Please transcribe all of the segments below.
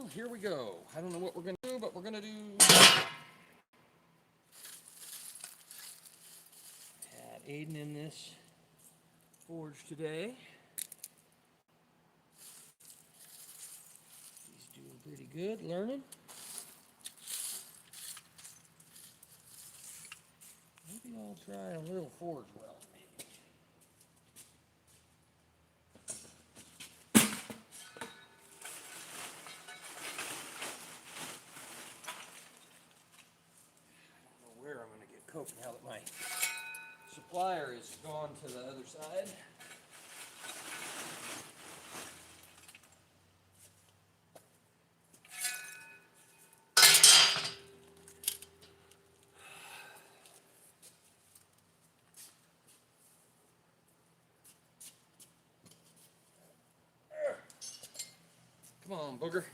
Well, here we go. I don't know what we're going to do, but we're going to do... Had Aiden in this forge today. He's doing pretty good, learning. Maybe I'll try a little forge weld. Where I'm going to get coke now that my supplier is gone to the other side. Come on, booger.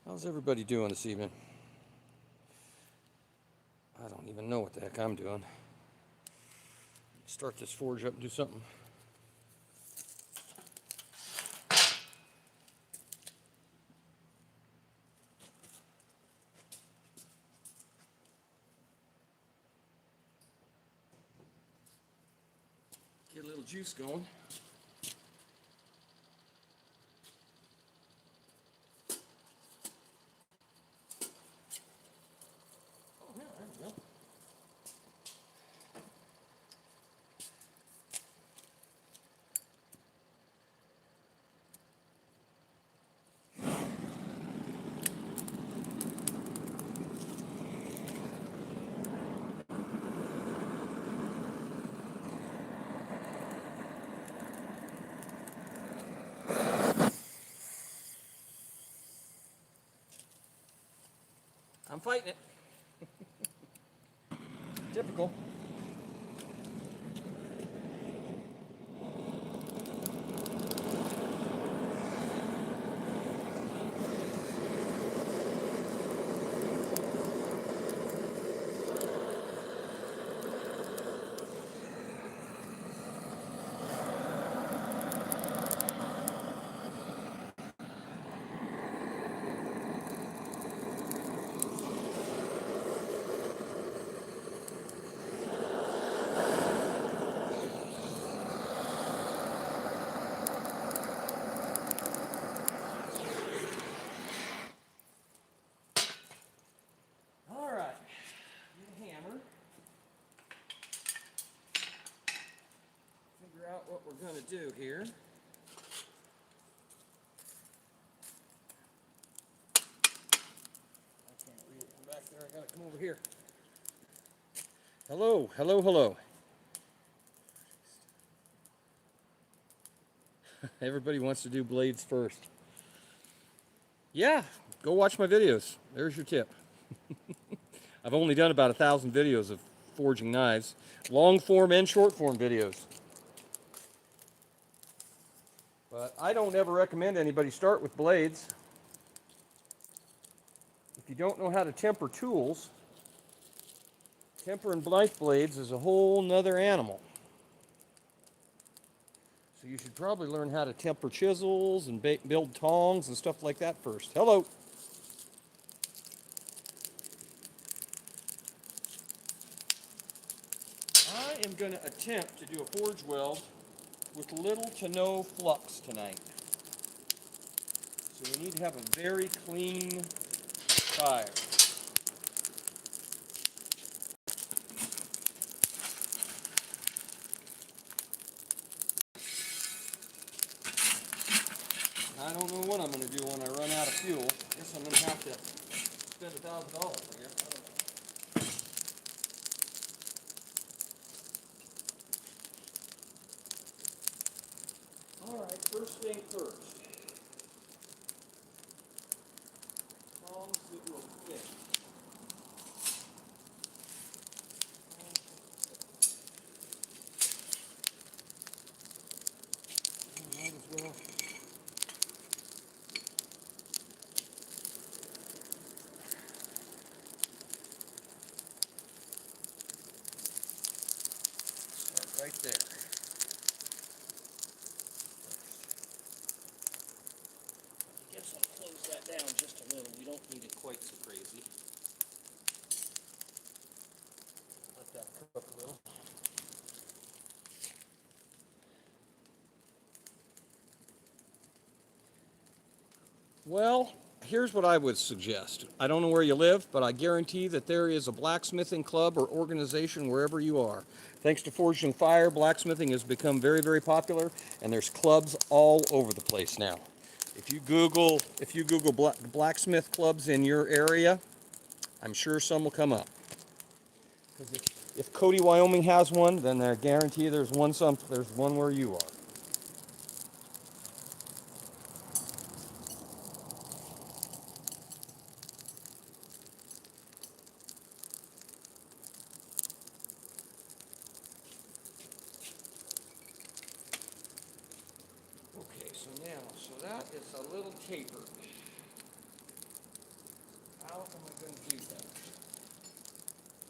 How's everybody doing this evening? I don't even know what the heck I'm doing. Start this forge up and do something. Get a little juice going. I'm fighting it. Typical. What we're going to do here. I can't read it from back there. I got to come over here. Hello, hello, hello. Everybody wants to do blades first. Yeah, go watch my videos. There's your tip. I've only done about 1,000 videos of forging knives, long form and short form videos. But I don't ever recommend anybody start with blades. If you don't know how to temper tools, tempering knife blades is a whole nother animal. So you should probably learn how to temper chisels and build tongs and stuff like that first. Hello. I am going to attempt to do a forge weld with little to no flux tonight. So we need to have a very clean fire. I don't know what I'm going to do when I run out of fuel. I guess I'm going to have to spend $1,000, I guess. I don't know. All right, first thing first. Tongs that will fit. Might as well. Start right there. I guess I'll close that down just a little. We don't need it quite so crazy. Let that cook a little. Well, here's what I would suggest. I don't know where you live, but I guarantee that there is a blacksmithing club or organization wherever you are. Thanks to Forging Fire, blacksmithing has become very, very popular, and there's clubs all over the place now. If you Google blacksmith clubs in your area, I'm sure some will come up. Because if Cody, Wyoming has one, then I guarantee there's one where you are. Okay, so that is a little tapered. How am I going to do that?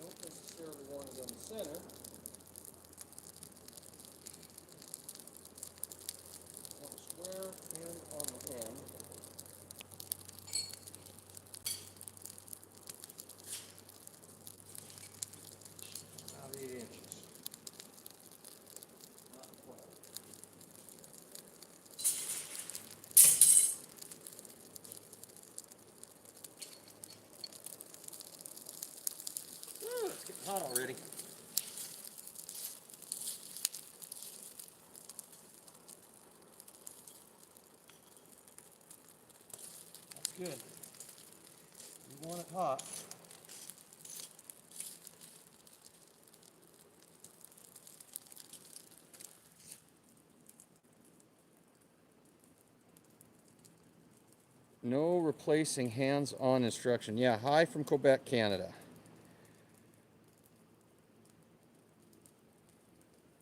Don't necessarily want it on the center. I want a square and on the end. About 8 inches. Not quite. It's getting hot already. That's good. You want it hot. No replacing hands-on instruction. Yeah, hi from Quebec, Canada.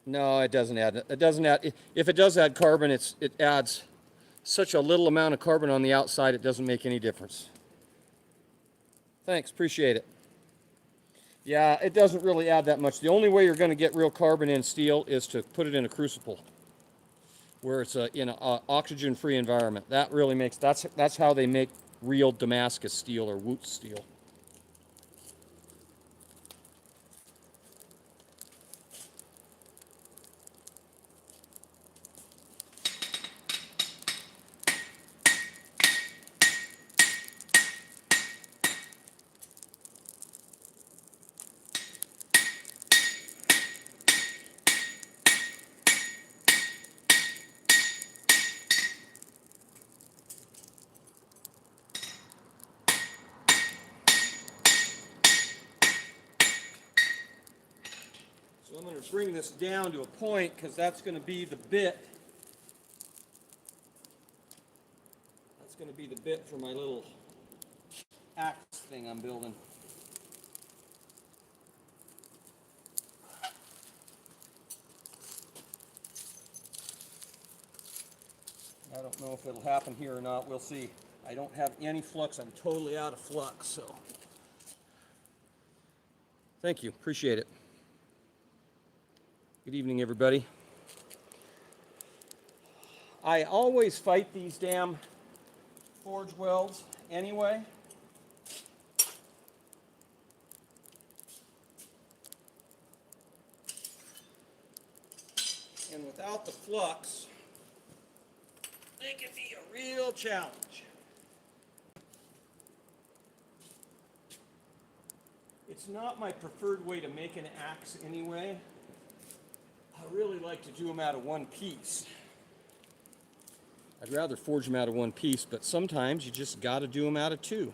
No, it doesn't add. It doesn't add. If it does add carbon, it adds such a little amount of carbon on the outside. It doesn't make any difference. Thanks, appreciate it. Yeah, it doesn't really add that much. The only way you're going to get real carbon in steel is to put it in a crucible, where it's in an oxygen-free environment. That really makes that's how they make real Damascus steel or Wootz steel. So I'm going to bring this down to a point because that's going to be the bit. That's going to be the bit for my little axe thing I'm building. I don't know if it'll happen here or not. We'll see. I don't have any flux. I'm totally out of flux. So thank you. Appreciate it. Good evening, everybody. I always fight these damn forge welds anyway. And without the flux, they can be a real challenge. It's not my preferred way to make an axe anyway. I really like to do them out of one piece. I'd rather forge them out of one piece, but sometimes you just got to do them out of two.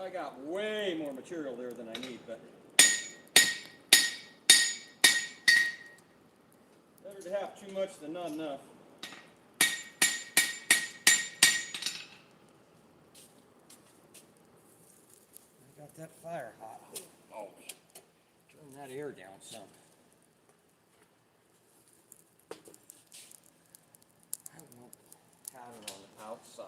I got way more material there than I need, but better to have too much than not enough. I got that fire hot. Oh, turn that air down some. I want pattern on the outside.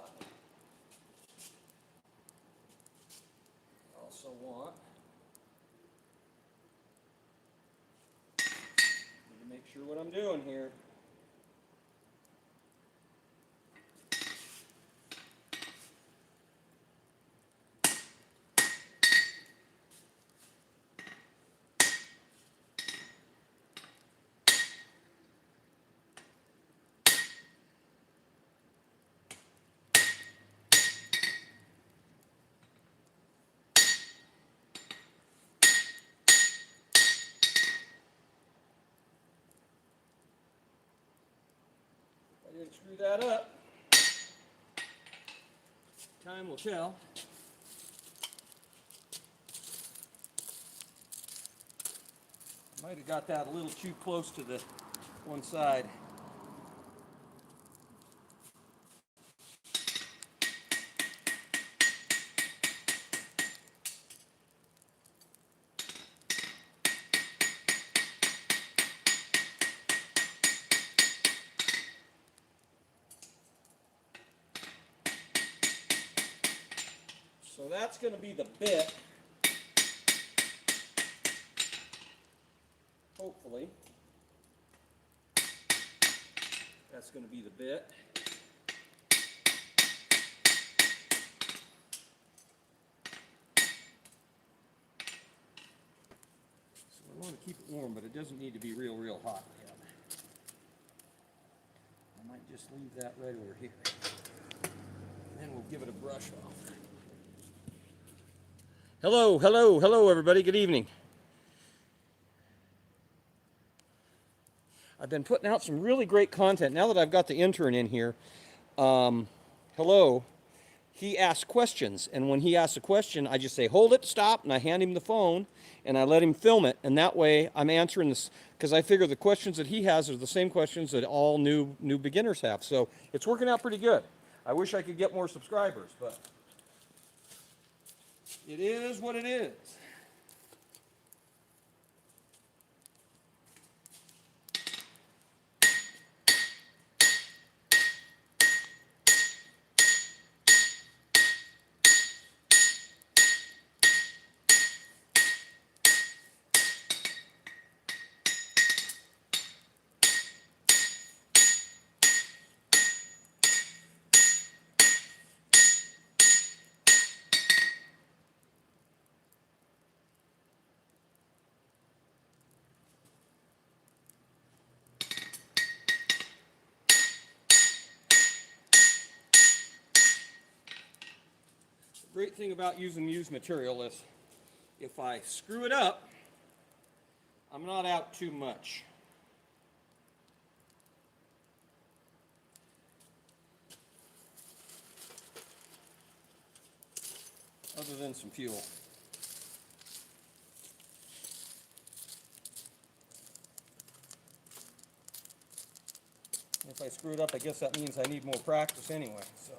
Also want to make sure what I'm doing here. I didn't screw that up. Time will tell. Might have got that a little too close to the one side. So that's going to be the bit, hopefully. That's going to be the bit. So I want to keep it warm, but it doesn't need to be real hot yet. I might just leave that right over here. And then we'll give it a brush off. Hello, everybody. Good evening. I've been putting out some really great content. Now that I've got the intern in here, hello, he asks questions. And when he asks a question, I just say, hold it, stop, and I hand him the phone, and I let him film it. And that way, I'm answering this, because I figure the questions that he has are the same questions that all new beginners have. So it's working out pretty good. I wish I could get more subscribers, but it is what it is. The great thing about using used material is if I screw it up, I'm not out too much. Other than some fuel. If I screw it up, I guess that means I need more practice anyway, so.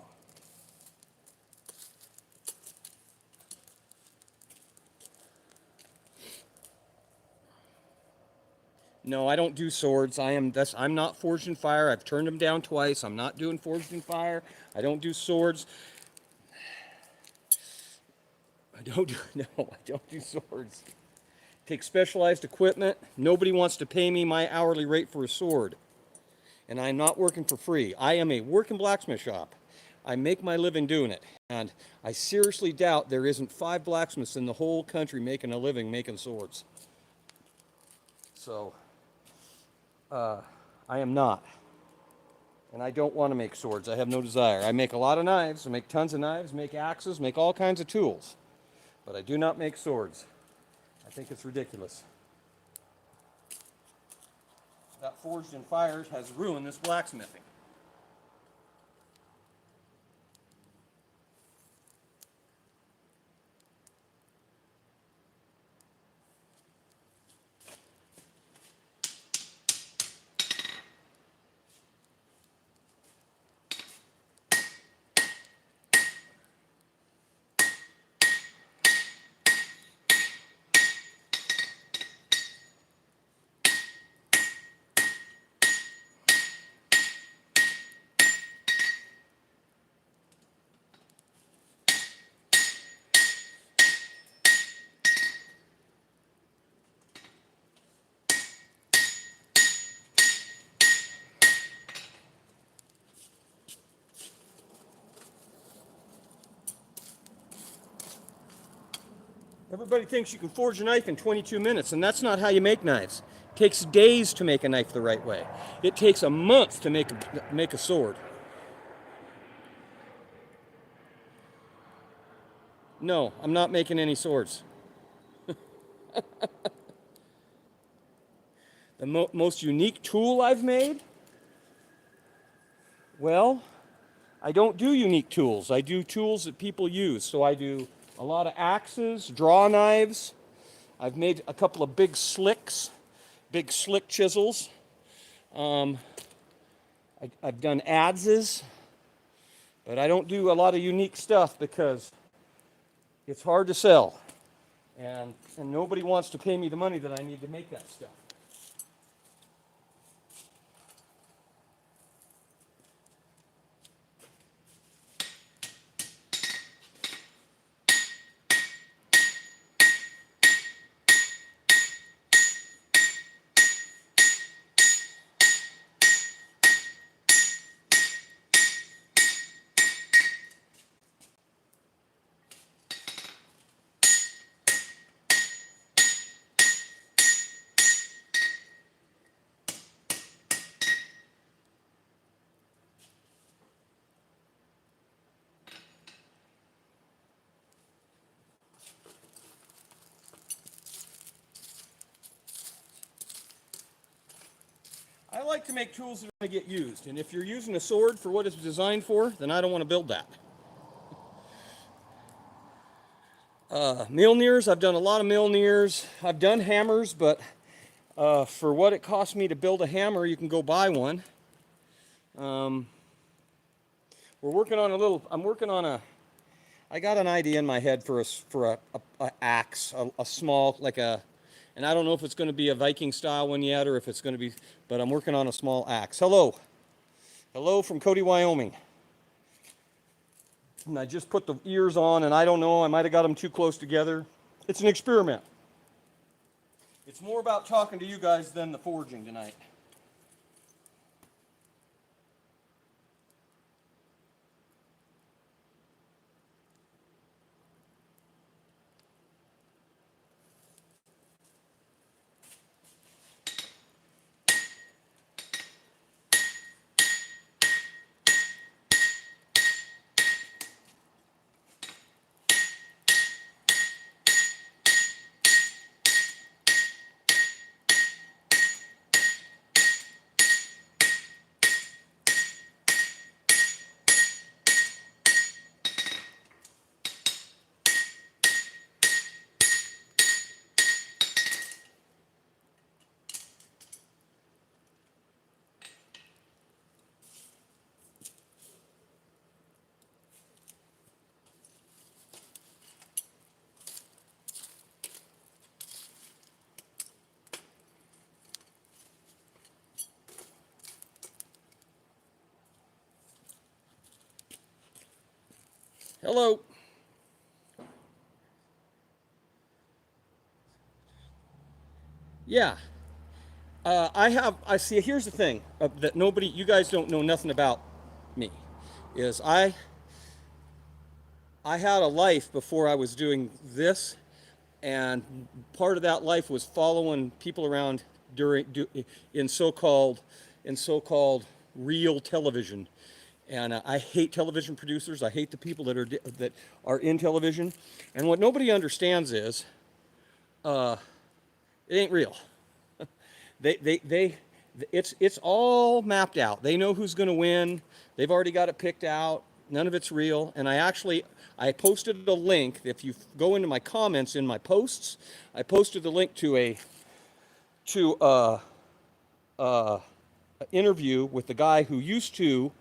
No, I don't do swords. I'm not forged in fire. I've turned them down twice. I'm not doing forged in fire. I don't do swords. I don't do swords. Take specialized equipment. Nobody wants to pay me my hourly rate for a sword. And I'm not working for free. I am a working blacksmith shop. I make my living doing it. And I seriously doubt there isn't 5 blacksmiths in the whole country making a living making swords. So, I am not. And I don't want to make swords. I have no desire. I make a lot of knives. I make tons of knives, make axes, make all kinds of tools. But I do not make swords. I think it's ridiculous. That forged in fires has ruined this blacksmithing. Everybody thinks you can forge a knife in 22 minutes, and that's not how you make knives. It takes days to make a knife the right way. It takes a month to make a sword. No, I'm not making any swords. The most unique tool I've made? Well, I don't do unique tools. I do tools that people use. So I do a lot of axes, draw knives. I've made a couple of big slick chisels. I've done adzes, but I don't do a lot of unique stuff because it's hard to sell. And nobody wants to pay me the money that I need to make that stuff. I like to make tools that are going to get used. And if you're using a sword for what it's designed for, then I don't want to build that. Milners, I've done a lot of Milners. I've done hammers, but for what it costs me to build a hammer, you can go buy one. We're working on I got an idea in my head for a axe, a small, and I don't know if it's going to be a Viking style one yet or if it's going to be, but I'm working on a small axe. Hello. Hello from Cody, Wyoming. And I just put the ears on, and I don't know, I might have got them too close together. It's an experiment. It's more about talking to you guys than the forging tonight. Hello. Yeah. I see, here's the thing that you guys don't know nothing about me, is I had a life before I was doing this, and part of that life was following people around in so-called real television. And I hate television producers. I hate the people that are in television. And what nobody understands is, it ain't real. It's all mapped out. They know who's going to win. They've already got it picked out. None of it's real. And I posted a link. If you go into my comments in my posts, I posted the link to a interview with the guy who used to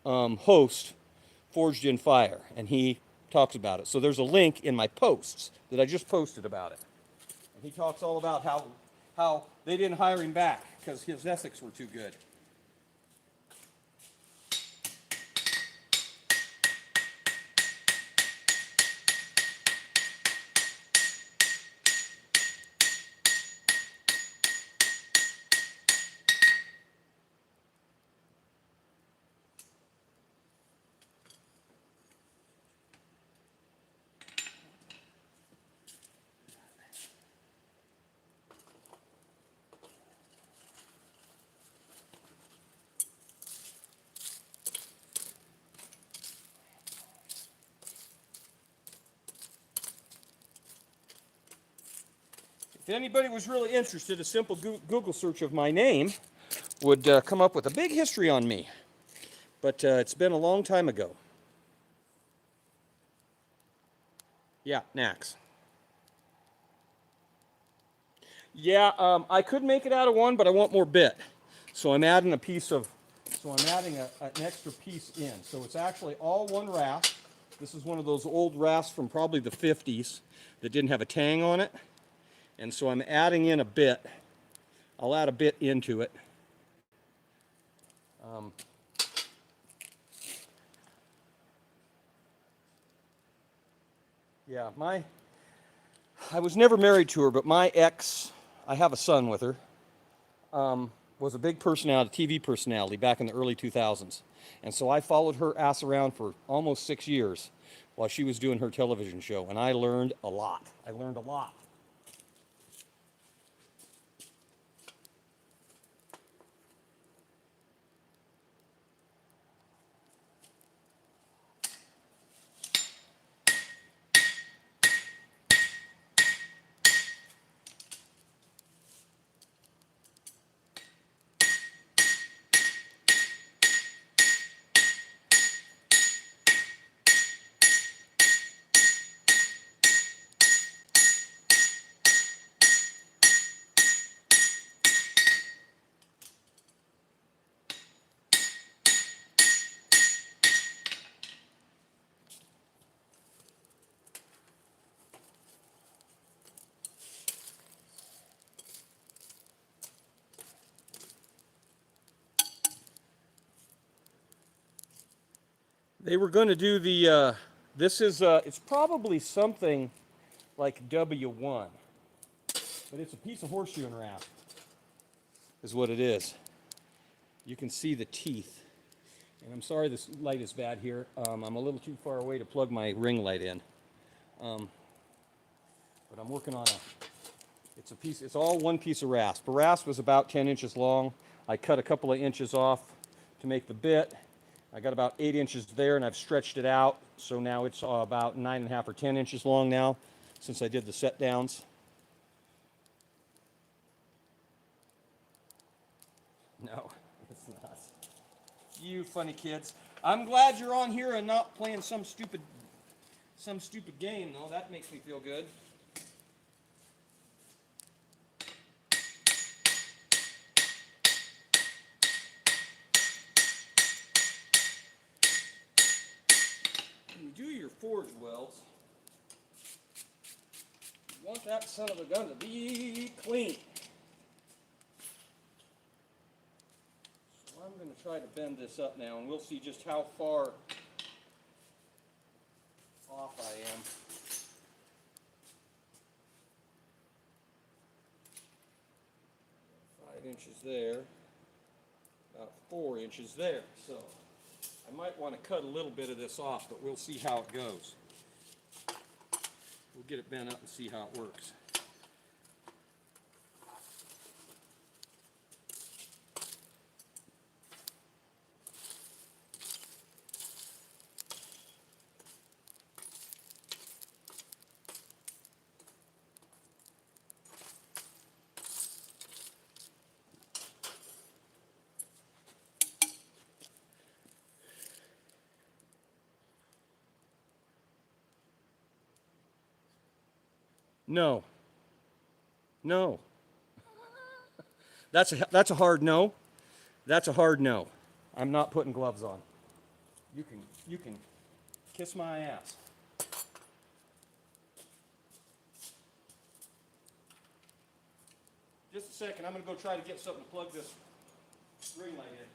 host Forged in Fire, and he talks about it. So there's a link in my posts that I just posted about it. And he talks all about how they didn't hire him back because his ethics were too good. If anybody was really interested, a simple Google search of my name would come up with a big history on me. But it's been a long time ago. Yeah, Nax. Yeah, I could make it out of one, but I want more bit. So I'm adding a piece of, an extra piece in. So it's actually all one rasp. This is one of those old rasps from probably the 50s that didn't have a tang on it. And so I'm adding in a bit. I'll add a bit into it. Yeah, I was never married to her, but my ex, I have a son with her, was a big personality, TV personality back in the early 2000s. And so I followed her ass around for almost 6 years while she was doing her television show. And I learned a lot. I learned a lot. They were going to do the, it's probably something like W1, but it's a piece of horseshoeing wrap, is what it is. You can see the teeth. And I'm sorry this light is bad here. I'm a little too far away to plug my ring light in. But I'm working on it's all one piece of rasp. The rasp was about 10 inches long. I cut a couple of inches off to make the bit. I got about 8 inches there, and I've stretched it out. So now it's about 9.5 or 10 inches long now, since I did the set downs. No, it's not. You funny kids. I'm glad you're on here and not playing some stupid game, though. That makes me feel good. When you do your forge welds, you want that son of a gun to be clean. I'm going to try to bend this up now, and we'll see just how far off I am. 5 inches there, about 4 inches there. So I might want to cut a little bit of this off, but we'll see how it goes. We'll get it bent up and see how it works. No. No. That's a hard no. That's a hard no. I'm not putting gloves on. You can kiss my ass. Just a second, I'm going to go try to get something to plug this ring light in.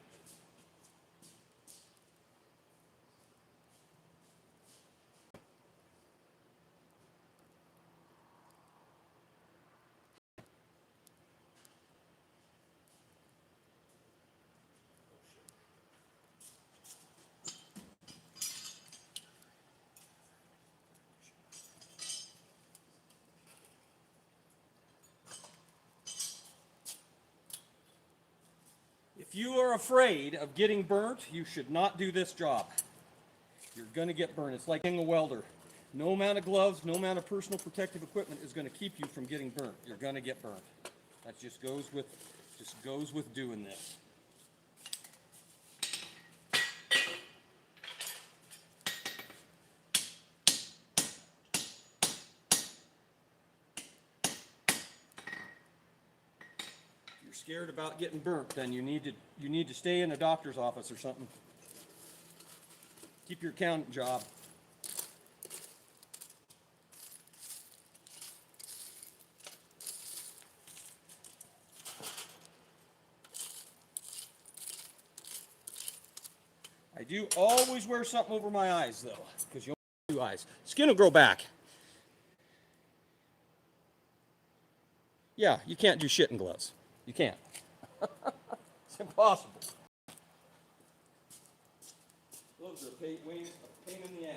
If you are afraid of getting burnt, you should not do this job. You're going to get burnt. It's like being a welder. No amount of gloves, no amount of personal protective equipment is going to keep you from getting burnt. You're going to get burnt. That just goes with doing this. If you're scared about getting burnt, then you need to stay in a doctor's office or something. Keep your accountant job. I do always wear something over my eyes, though, because you only have 2 eyes. Skin will grow back. Yeah, you can't do shit in gloves. You can't. It's impossible. Gloves are a pain in the ass.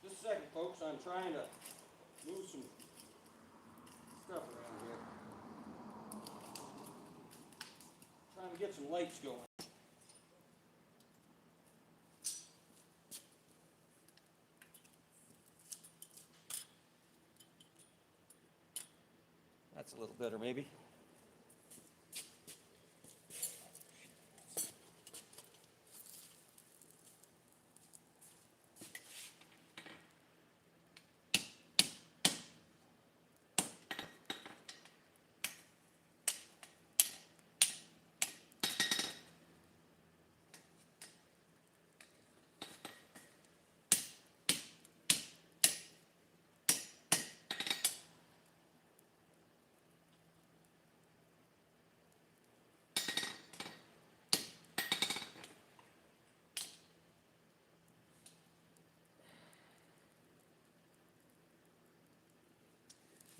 Just a second, folks. I'm trying to move some stuff around here. Trying to get some lights going. That's a little better, maybe.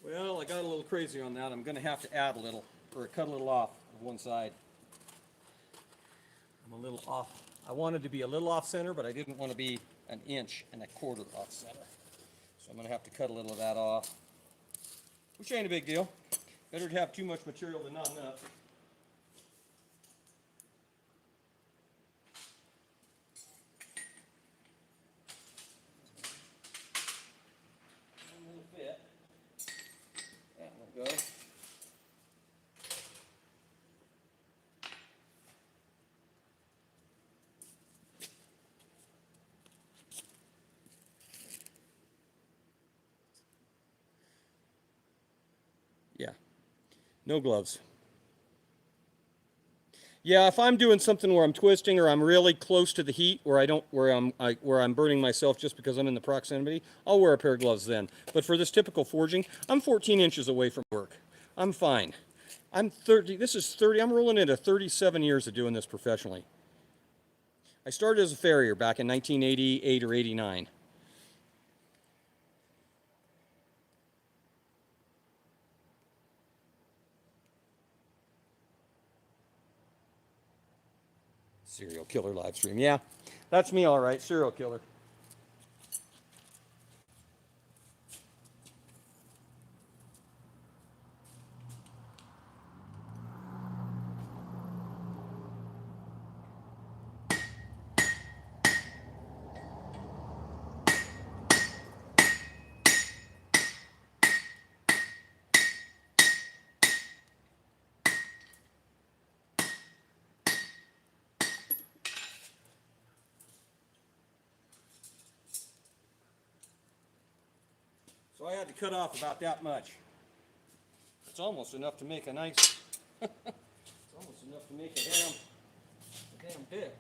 Well, I got a little crazy on that. I'm going to have to add a little, or cut a little off of one side. I'm a little off. I wanted to be a little off center, but I didn't want to be 1.25 inches off center. So I'm going to have to cut a little of that off, which ain't a big deal. Better to have too much material than not enough. One little bit. That will go. Yeah, no gloves. Yeah, if I'm doing something where I'm twisting or I'm really close to the heat, where I'm burning myself just because I'm in the proximity, I'll wear a pair of gloves then. But for this typical forging, I'm 14 inches away from work. I'm fine. I'm 30. This is 30. I'm rolling into 37 years of doing this professionally. I started as a farrier back in 1988 or 89. Serial killer live stream. Yeah, that's me, all right. Serial killer. So I had to cut off about that much. It's almost enough to make a nice, it's almost enough to make a damn bit.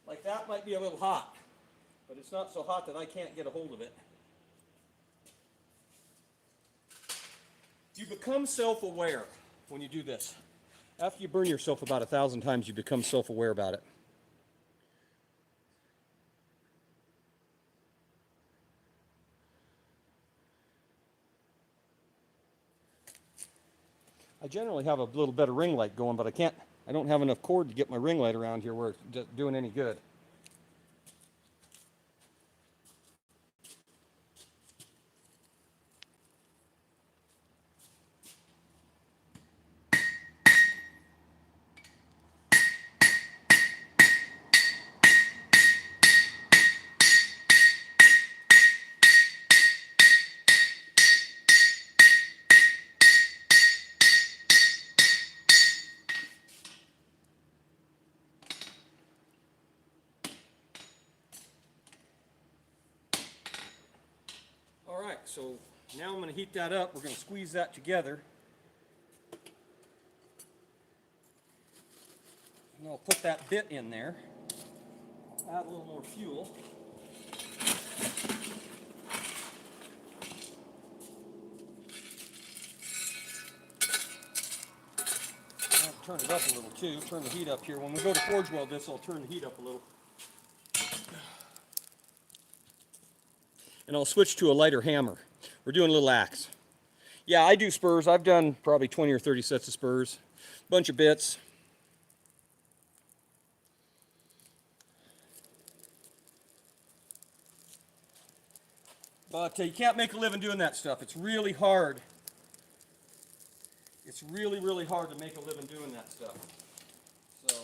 Like that might be a little hot, but it's not so hot that I can't get a hold of it. You become self-aware when you do this. After you burn yourself about 1,000 times, you become self-aware about it. I generally have a little better ring light going, but I don't have enough cord to get my ring light around here where it's doing any good. All right, so now I'm going to heat that up. We're going to squeeze that together. And I'll put that bit in there. Add a little more fuel. I'll turn it up a little too. Turn the heat up here. When we go to forge weld this, I'll turn the heat up a little. And I'll switch to a lighter hammer. We're doing a little axe. Yeah, I do spurs. I've done probably 20 or 30 sets of spurs. Bunch of bits. But you can't make a living doing that stuff. It's really hard. It's really, really hard to make a living doing that stuff. So.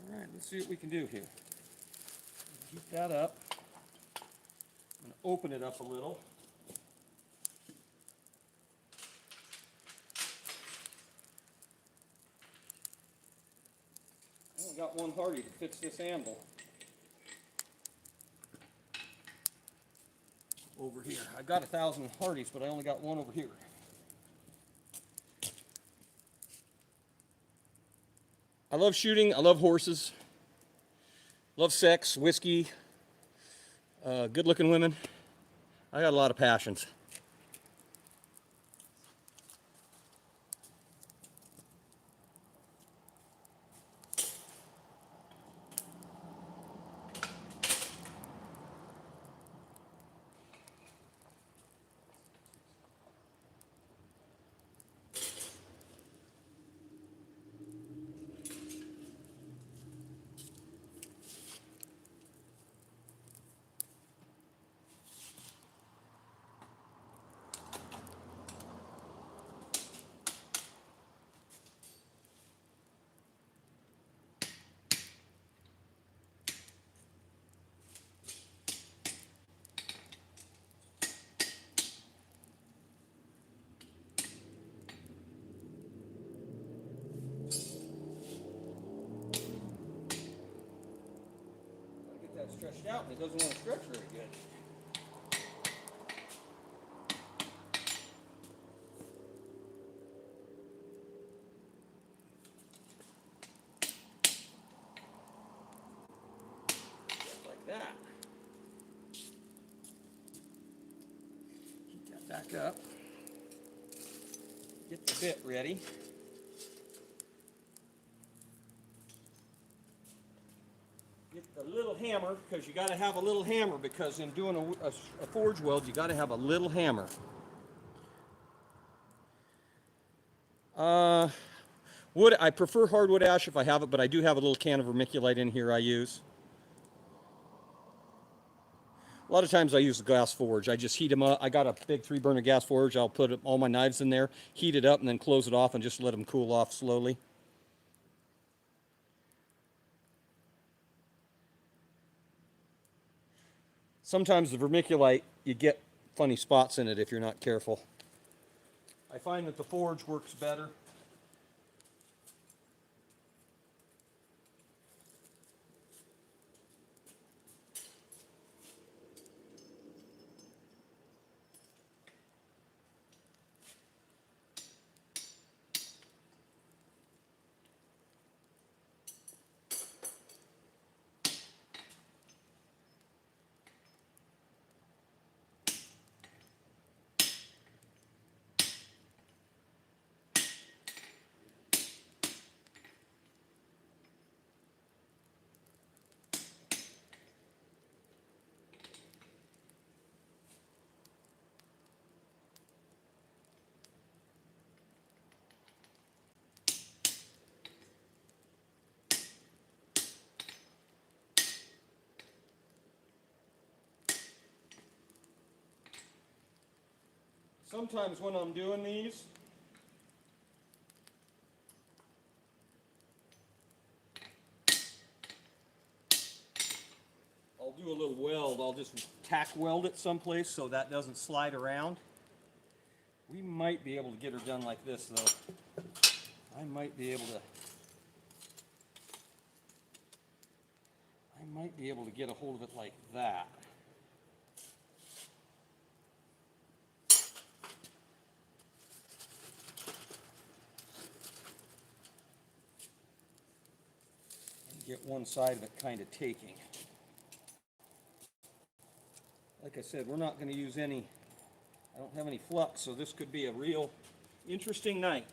All right, let's see what we can do here. Heat that up. I'm going to open it up a little. I only got one Hardy to fix this anvil. Over here. I've got 1,000 Hardys, but I only got one over here. I love shooting. I love horses. Love sex, whiskey, good-looking women. I got a lot of passions. Stretched out, and it doesn't want to stretch very good. Just like that. Heat that back up. Get the bit ready. Get the little hammer, because you got to have a little hammer, because in doing a forge weld, you got to have a little hammer. Wood, I prefer hardwood ash if I have it, but I do have a little can of vermiculite in here I use. A lot of times I use the gas forge. I just heat them up. I got a big 3-burner gas forge. I'll put all my knives in there, heat it up, and then close it off and just let them cool off slowly. Sometimes the vermiculite, you get funny spots in it if you're not careful. I find that the forge works better. Sometimes when I'm doing these, I'll do a little weld. I'll just tack weld it someplace so that doesn't slide around. We might be able to get her done like this though. I might be able to get a hold of it like that. Get one side of it kind of taking. Like I said, we're not going to use any, I don't have any flux, so this could be a real interesting night.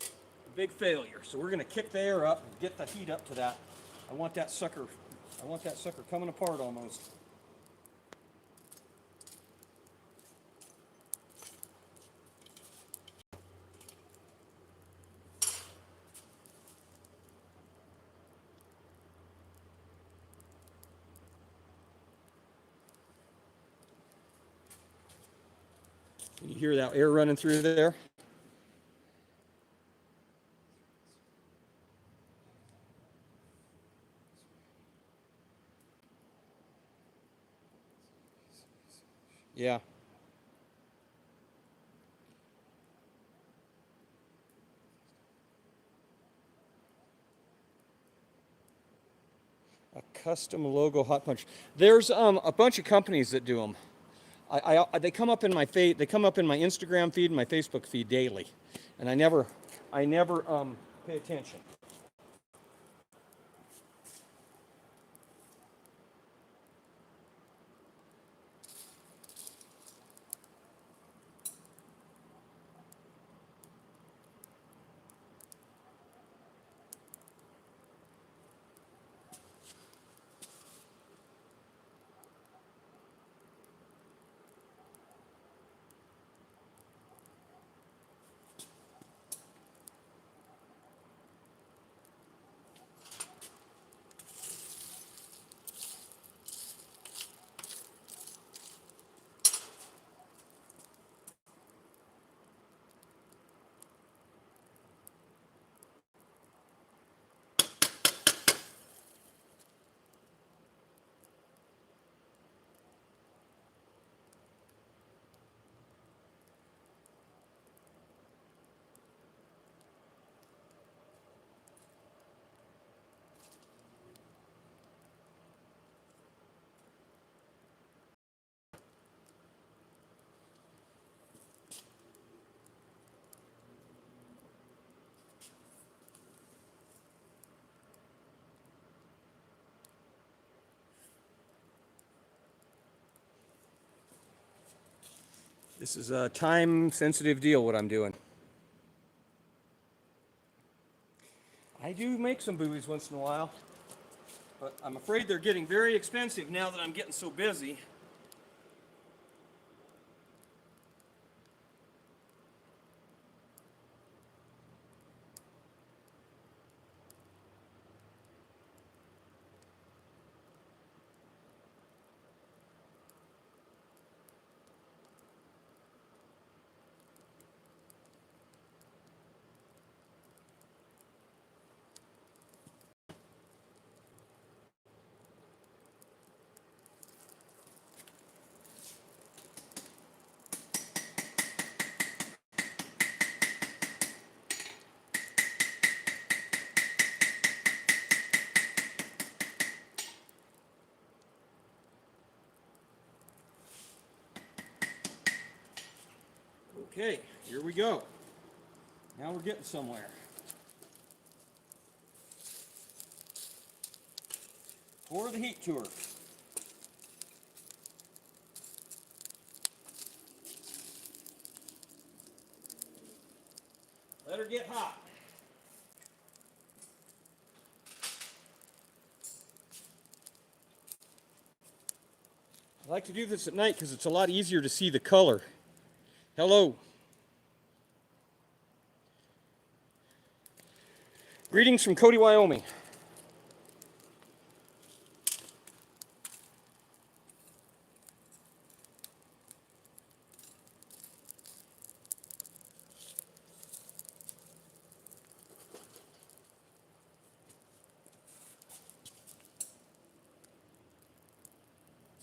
A big failure. So we're going to kick the air up and get the heat up to that. I want that sucker coming apart almost. Can you hear that air running through there? Yeah. A custom logo hot punch. There's a bunch of companies that do them. They come up in my Instagram feed and my Facebook feed daily, and I never pay attention. This is a time-sensitive deal, what I'm doing. I do make some buoys once in a while, but I'm afraid they're getting very expensive now that I'm getting so busy. Okay, here we go. Now we're getting somewhere. For the heat tour. Let her get hot. I like to do this at night because it's a lot easier to see the color. Hello. Greetings from Cody, Wyoming.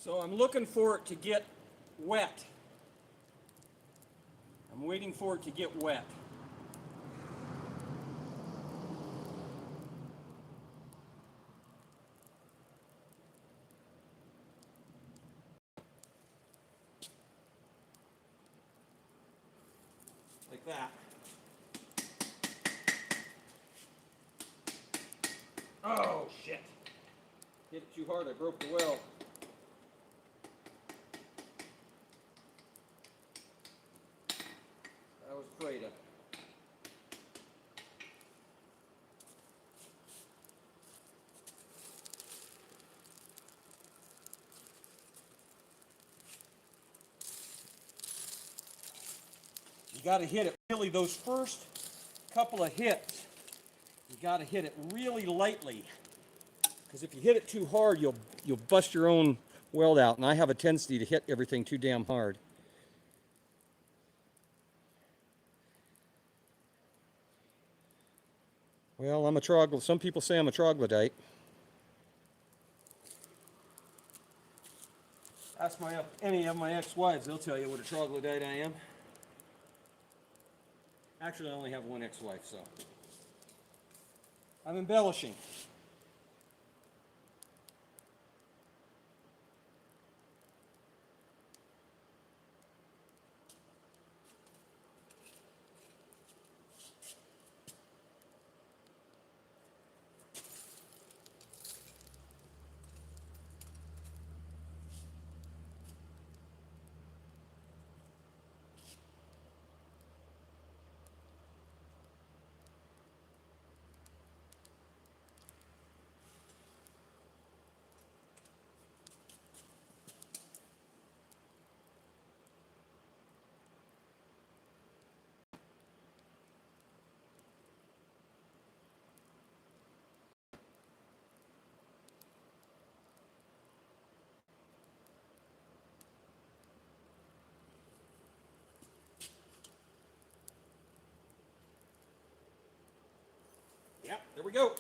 So I'm looking for it to get wet. I'm waiting for it to get wet. Like that. Oh, shit. Hit it too hard, I broke the well. I was afraid of. You got to hit it really, those first couple of hits, you got to hit it really lightly. Because if you hit it too hard, you'll bust your own weld out. And I have a tendency to hit everything too damn hard. Well, I'm a troglodyte. Some people say I'm a troglodyte. Ask any of my ex-wives, they'll tell you what a troglodyte I am. Actually, I only have one ex-wife, so I'm embellishing. Yep, there we go.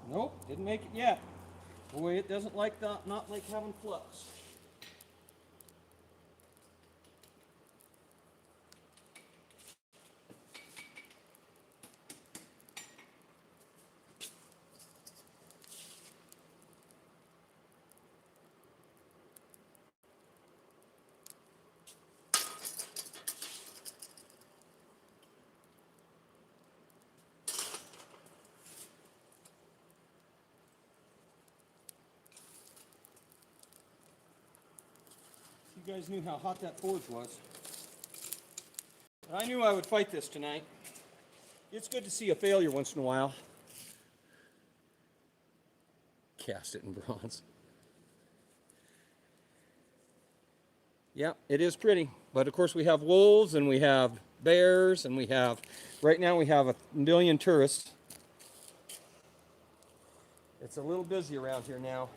Nope, didn't make it yet. Boy, it doesn't like that, not like having flux. You guys knew how hot that forge was. But I knew I would fight this tonight. It's good to see a failure once in a while. Cast it in bronze. Yeah, it is pretty. But of course we have wolves and we have bears and we have, right now we have 1 million tourists. It's a little busy around here now.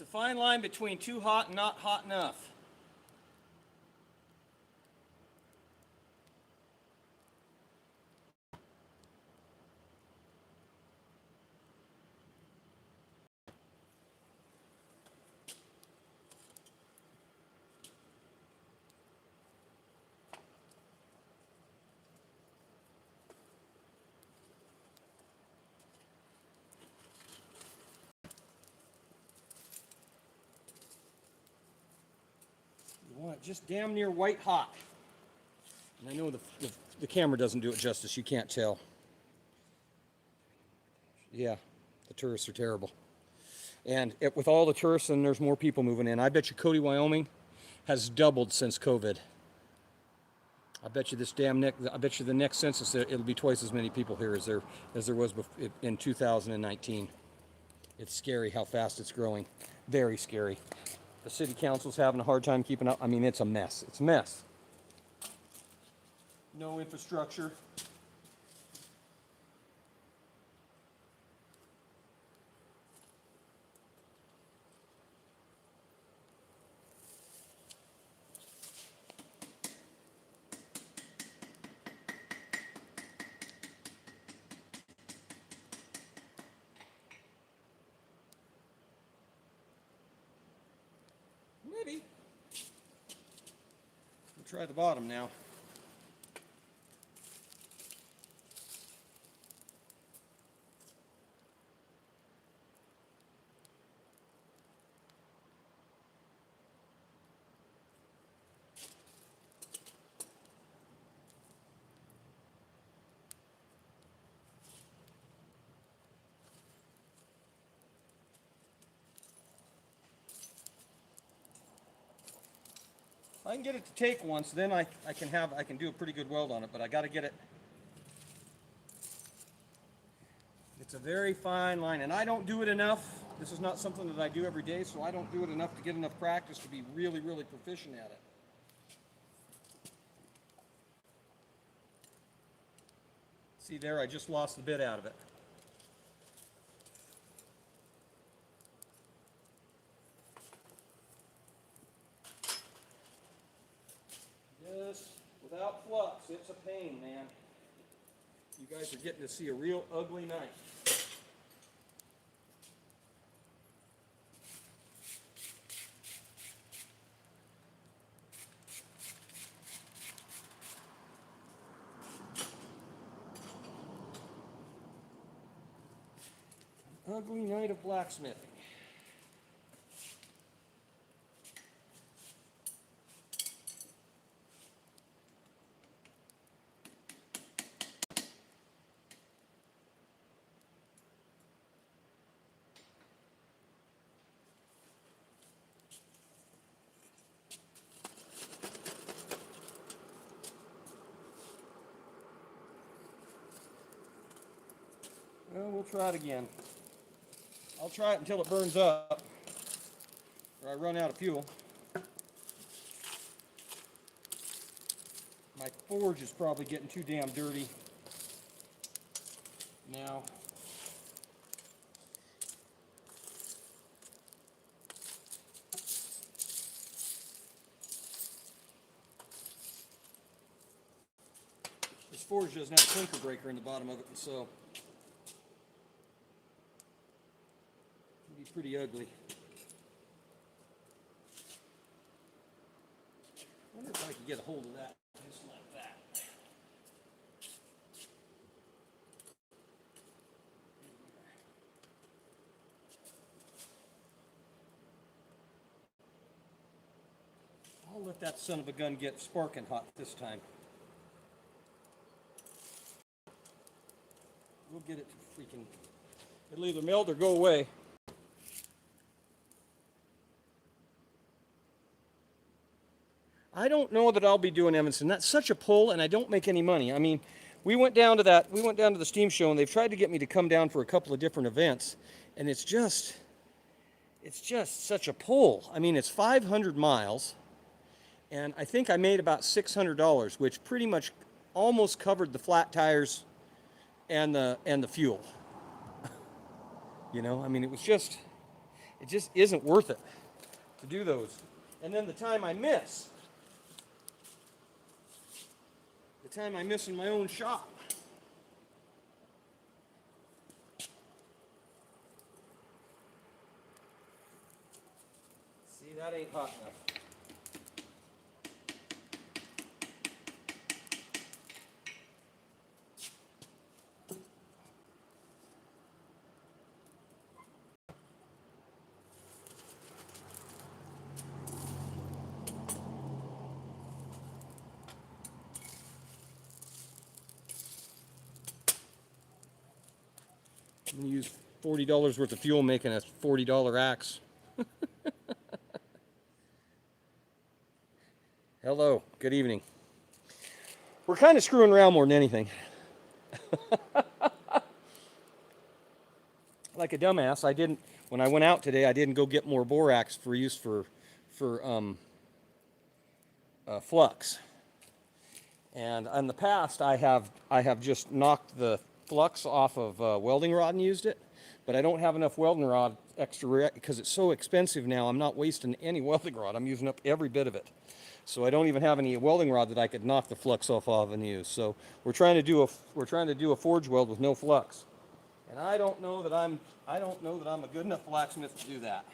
It's a fine line between too hot and not hot enough. You want it just damn near white hot. And I know the camera doesn't do it justice, you can't tell. Yeah, the tourists are terrible. And with all the tourists, and there's more people moving in. I bet you Cody, Wyoming has doubled since COVID. I bet you I bet you the next census it'll be twice as many people here as there was in 2019. It's scary how fast it's growing. Very scary. The city council's having a hard time keeping up. I mean, it's a mess. It's a mess. No infrastructure. Maybe. We'll try the bottom now. If I can get it to take once, then I can do a pretty good weld on it, but I got to get it. It's a very fine line, and I don't do it enough. This is not something that I do every day, so I don't do it enough to get enough practice to be really, really proficient at it. See there, I just lost the bit out of it. Just without flux, it's a pain, man. You guys are getting to see a real ugly knife. Ugly night of blacksmithing. Well, we'll try it again. I'll try it until it burns up, or I run out of fuel. My forge is probably getting too damn dirty now. This forge doesn't have a clinker breaker in the bottom of it, so pretty ugly. I wonder if I could get a hold of that just like that. I'll let that son of a gun get sparking hot this time. We'll get it to freaking, it'll either melt or go away. I don't know that I'll be doing Evanston. That's such a pull, and I don't make any money. I mean, we went down to the steam show, and they've tried to get me to come down for a couple of different events, and it's just such a pull. I mean, it's 500 miles, and I think I made about $600, which pretty much almost covered the flat tires and the fuel. You know, I mean, it was just, It just isn't worth it to do those. And then the time I miss in my own shop. See, that ain't hot enough. I'm going to use $40 worth of fuel making a $40 axe. Hello, good evening. We're kind of screwing around more than anything. Like a dumbass, when I went out today, I didn't go get more borax for use for flux. And in the past, I have just knocked the flux off of a welding rod and used it, but I don't have enough welding rod extra because it's so expensive now. I'm not wasting any welding rod. I'm using up every bit of it. So I don't even have any welding rod that I could knock the flux off of and use. So we're trying to do a forge weld with no flux. And I don't know that I'm a good enough blacksmith to do that.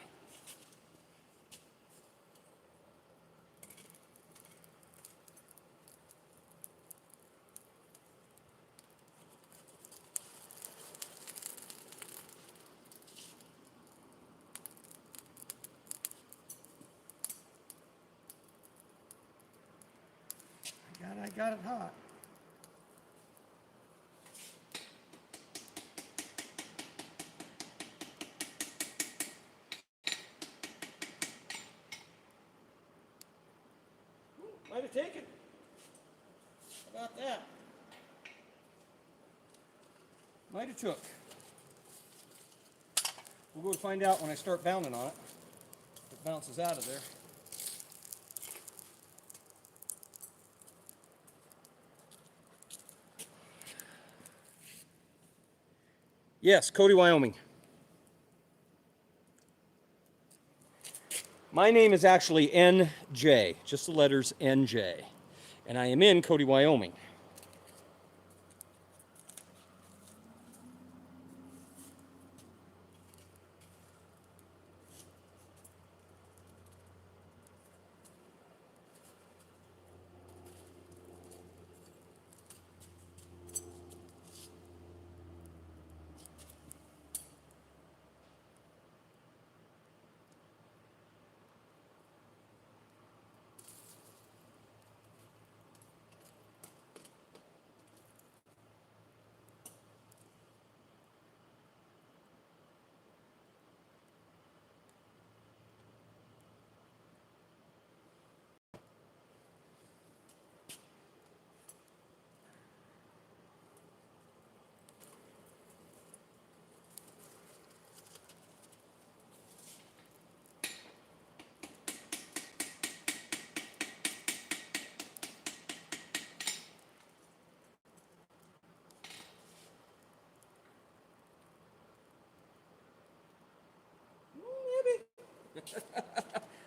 I got it hot. Might have taken. How about that? Might have took. We'll go find out when I start pounding on it. If it bounces out of there. Yes, Cody, Wyoming. My name is actually NJ, just the letters NJ. And I am in Cody, Wyoming.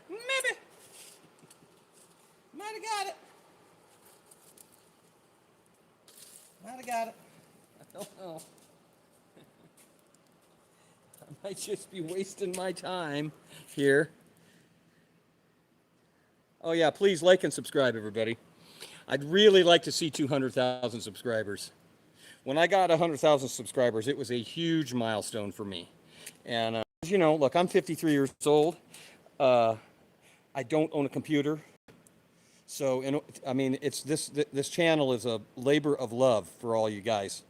Maybe. Might have got it. Might have got it. I don't know. I might just be wasting my time here. Oh yeah, please like and subscribe, everybody. I'd really like to see 200,000 subscribers. When I got 100,000 subscribers, it was a huge milestone for me. And you know, look, I'm 53 years old. I don't own a computer. So, I mean, this channel is a labor of love for all you guys.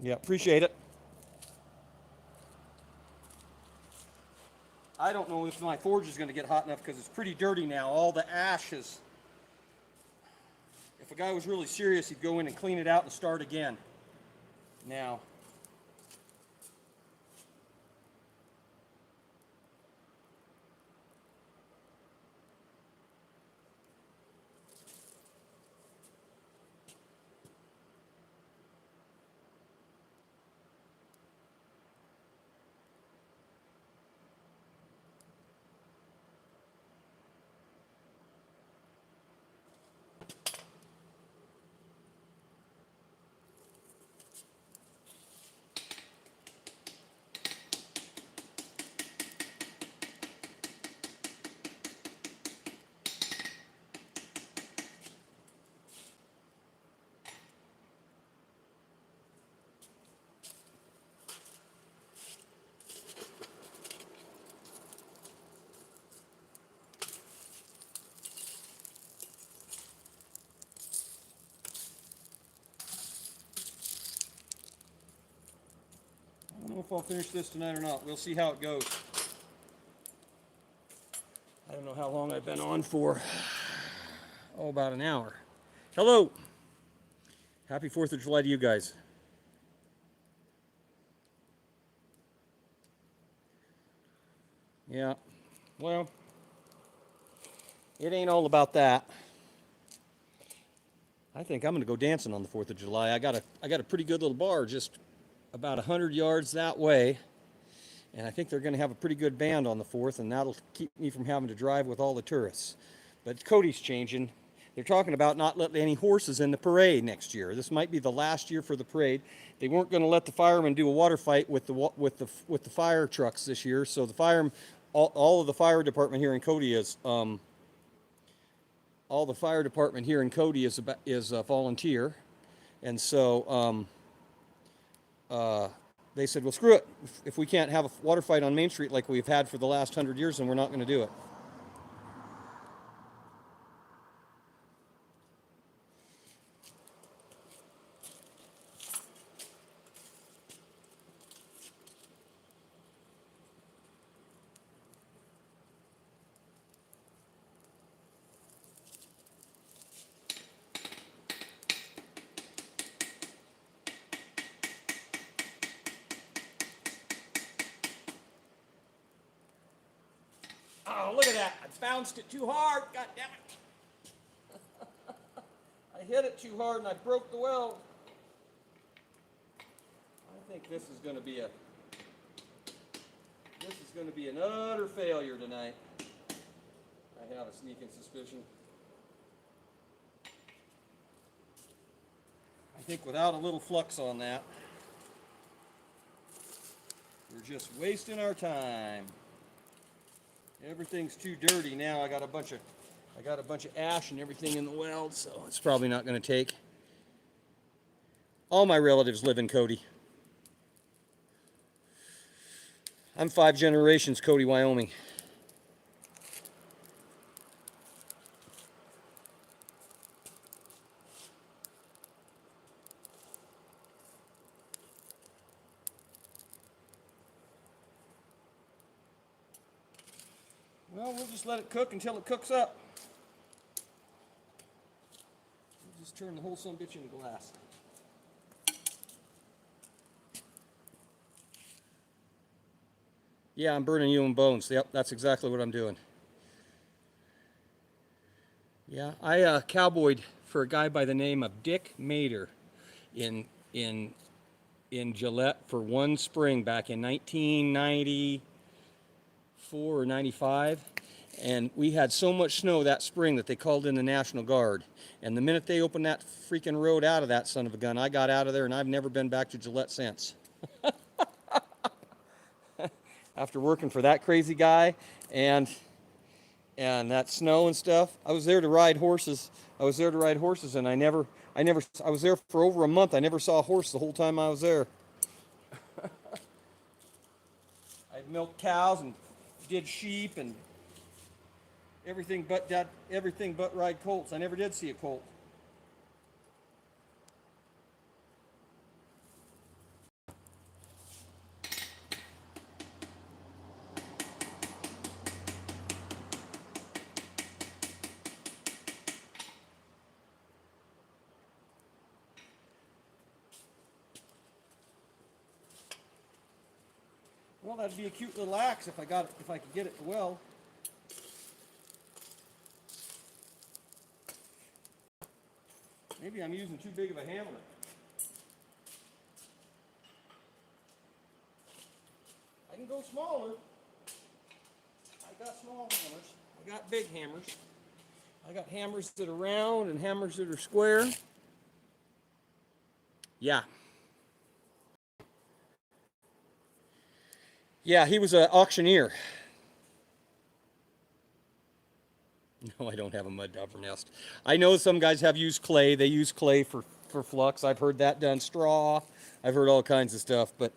Yeah, appreciate it. I don't know if my forge is going to get hot enough because it's pretty dirty now. All the ash is... If a guy was really serious, he'd go in and clean it out and start again. Now... if I'll finish this tonight or not. We'll see how it goes. I don't know how long I've been on for. Oh, about an hour. Hello. Happy 4th of July to you guys. Yeah. Well, it ain't all about that. I think I'm going to go dancing on the 4th of July. I got a pretty good little bar just about 100 yards that way. And I think they're going to have a pretty good band on the 4th, and that'll keep me from having to drive with all the tourists. But Cody's changing. They're talking about not letting any horses in the parade next year. This might be the last year for the parade. They weren't going to let the firemen do a water fight with the fire trucks this year. So the all of the fire department here in Cody is a volunteer, and so they said, well, screw it. If we can't have a water fight on Main Street like we've had for the last 100 years, then we're not going to do it. Oh, look at that. I bounced it too hard. God damn it. I hit it too hard and I broke the weld. I think this is going to be an utter failure tonight. I have a sneaking suspicion. I think without a little flux on that, we're just wasting our time. Everything's too dirty now. I got a bunch of ash and everything in the weld, so it's probably not going to take. All my relatives live in Cody. I'm 5 generations Cody, Wyoming. Well, we'll just let it cook until it cooks up. We'll just turn the whole son of a bitch into glass. Yeah, I'm burning human bones. Yep, that's exactly what I'm doing. Yeah, I cowboyed for a guy by the name of Dick Mader in Gillette for one spring back in 1994 or 95. And we had so much snow that spring that they called in the National Guard. And the minute they opened that freaking road out of that son of a gun, I got out of there and I've never been back to Gillette since. After working for that crazy guy and that snow and stuff, I was there to ride horses. And I was there for over a month. I never saw a horse the whole time I was there. I milked cows and did sheep and everything but ride colts. I never did see a colt. Well, that'd be a cute little axe if I could get it to weld. Maybe I'm using too big of a hammer. I can go smaller. I got small hammers. I got big hammers. I got hammers that are round and hammers that are square. Yeah. Yeah, he was an auctioneer. No, I don't have a mud dauber nest. I know some guys have used clay. They use clay for flux. I've heard that done. Straw. I've heard all kinds of stuff, but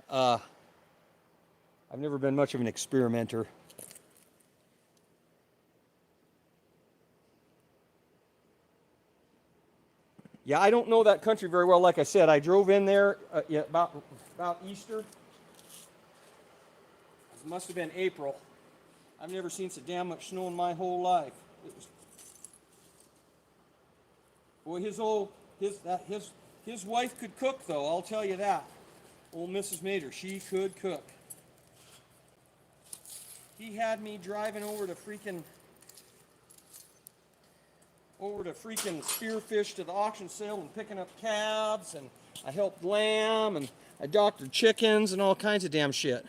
I've never been much of an experimenter. Yeah, I don't know that country very well. Like I said, I drove in there about Easter, It must have been April. I've never seen so damn much snow in my whole life. It was, boy, his wife could cook though, I'll tell you that. Old Mrs. Mater, she could cook. He had me driving over to freaking Spearfish to the auction sale and picking up calves, and I helped lamb, and I doctored chickens and all kinds of damn shit.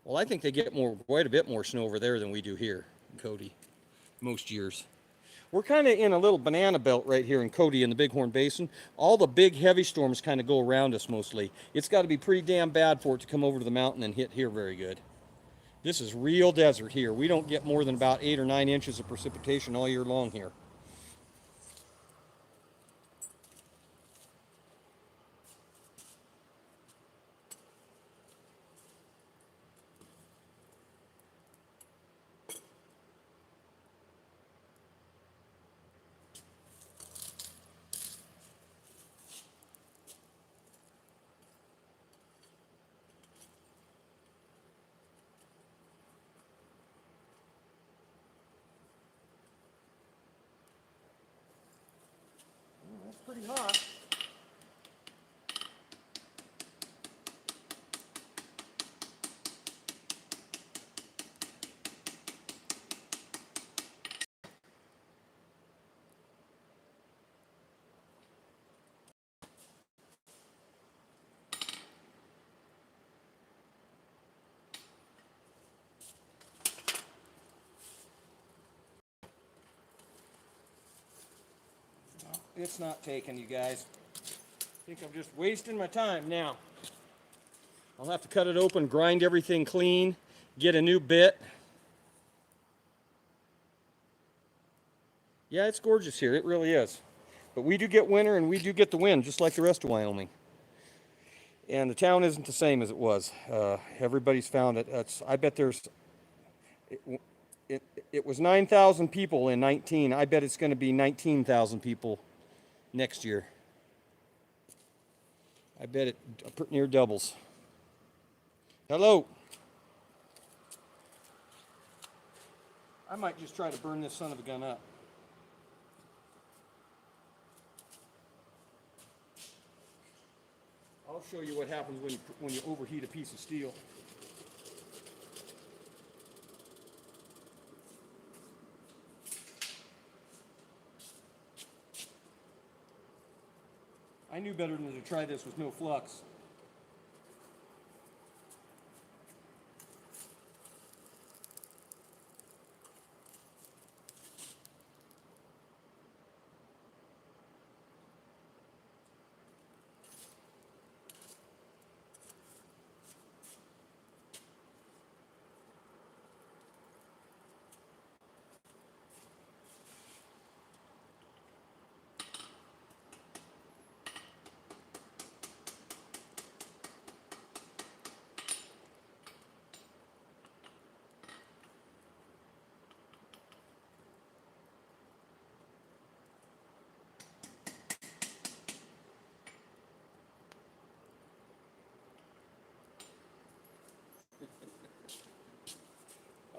Well, I think they get quite a bit more snow over there than we do here in Cody, most years. We're kind of in a little banana belt right here in Cody in the Bighorn Basin. All the big heavy storms kind of go around us mostly. It's got to be pretty damn bad for it to come over to the mountain and hit here very good. This is real desert here. We don't get more than about 8 or 9 inches of precipitation all year long here. That's pretty hot. It's not taking, you guys. I think I'm just wasting my time now. I'll have to cut it open, grind everything clean, get a new bit. Yeah, it's gorgeous here. It really is. But we do get winter and we do get the wind, just like the rest of Wyoming. And the town isn't the same as it was. Everybody's found it. I bet there's... It was 9,000 people in 19. I bet it's going to be 19,000 people next year. I bet it near doubles. Hello. I might just try to burn this son of a gun up. I'll show you what happens when you overheat a piece of steel. I knew better than to try this with no flux.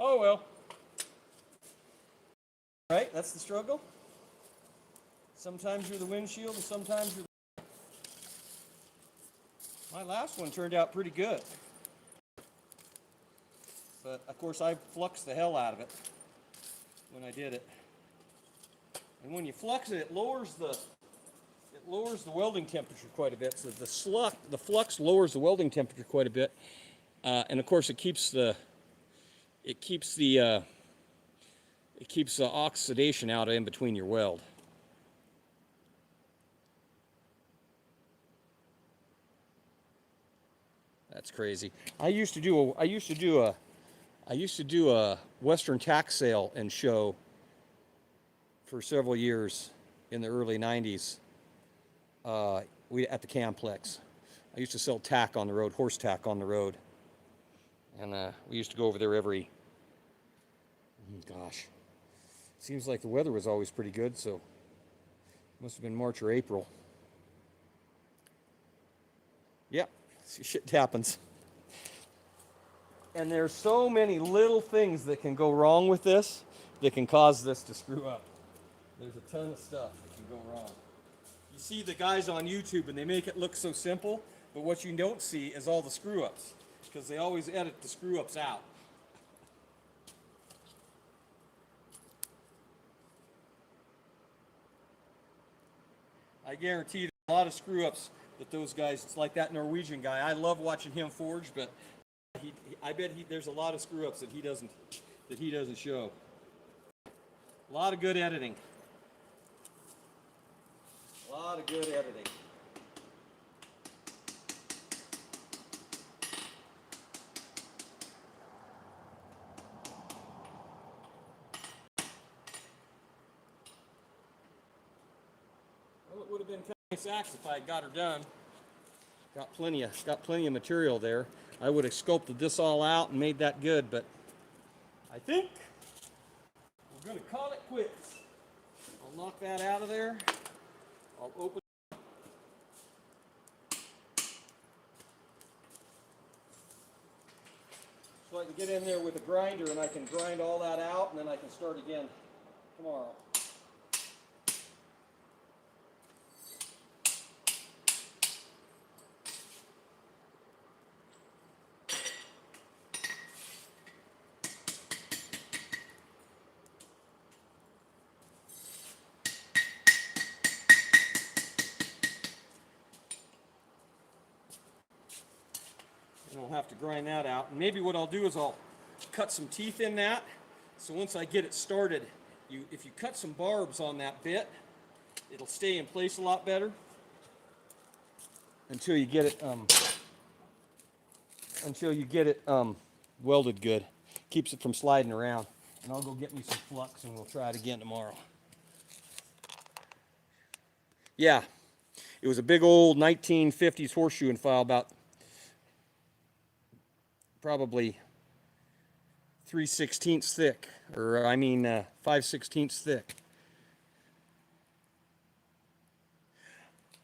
Oh well. Right, that's the struggle. Sometimes you're the windshield and sometimes you're the... My last one turned out pretty good. But of course I fluxed the hell out of it when I did it. And when you flux it, it lowers the welding temperature quite a bit. So the flux lowers the welding temperature quite a bit. And of course it keeps the oxidation out in between your weld. That's crazy. I used to do a Western tack sale and show for several years in the early 90s. At the Camplex. I used to sell tack on the road, horse tack on the road. And we used to go over there every, gosh, seems like the weather was always pretty good, so it must have been March or April. Yeah, shit happens. And there's so many little things that can go wrong with this that can cause this to screw up. There's a ton of stuff that can go wrong. You see the guys on YouTube and they make it look so simple, but what you don't see is all the screw ups, because they always edit the screw ups out. I guarantee there's a lot of screw ups that those guys, it's like that Norwegian guy. I love watching him forge, but I bet there's a lot of screw ups that he doesn't show. A lot of good editing. A lot of good editing. Well, it would have been kind of nice axe if I had got her done. Got plenty of material there. I would have sculpted this all out and made that good, but I think we're going to call it quits. I'll knock that out of there. I'll open. So I can get in there with a grinder and I can grind all that out, and then I can start again tomorrow. And I'll have to grind that out. And maybe what I'll do is I'll cut some teeth in that. So once I get it started, if you cut some barbs on that bit, it'll stay in place a lot better until you get it welded good. Keeps it from sliding around. And I'll go get me some flux and we'll try it again tomorrow. Yeah, it was a big old 1950s horseshoe and file, about probably 3/16 thick, or 5/16 thick.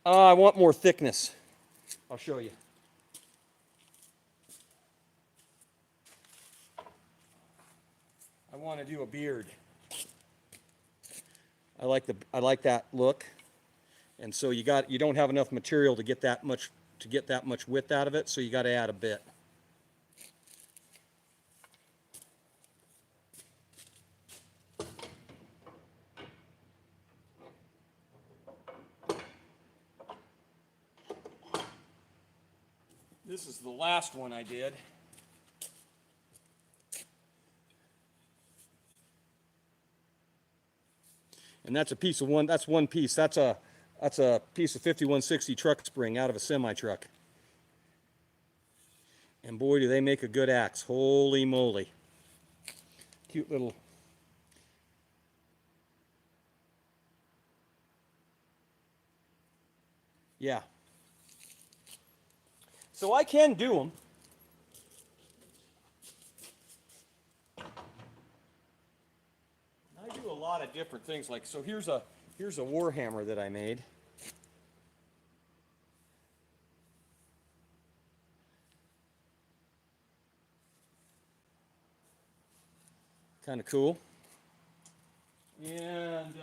I want more thickness. I'll show you. I want to do a beard. I like that look, and so you don't have enough material to get that much width out of it, so you got to add a bit. This is the last one I did. And that's a piece of that's one piece. That's a piece of 5160 truck spring out of a semi truck. And boy, do they make a good axe. Holy moly. Cute little. Yeah. So I can do them. I do a lot of different things. Like, so here's a Warhammer that I made. Kind of cool. And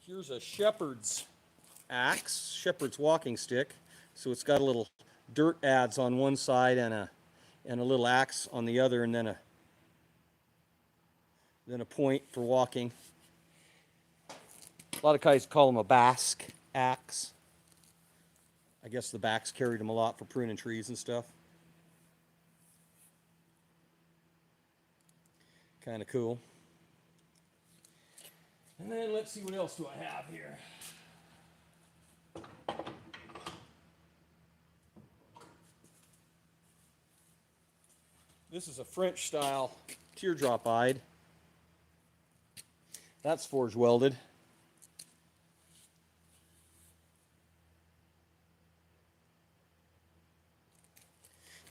here's a shepherd's axe, shepherd's walking stick. So it's got a little dirt adze on one side and a little axe on the other, and then a point for walking. A lot of guys call them a Basque axe. I guess the Basques carried them a lot for pruning trees and stuff. Kind of cool. And then let's see, what else do I have here? This is a French style teardrop eyed. That's forge welded.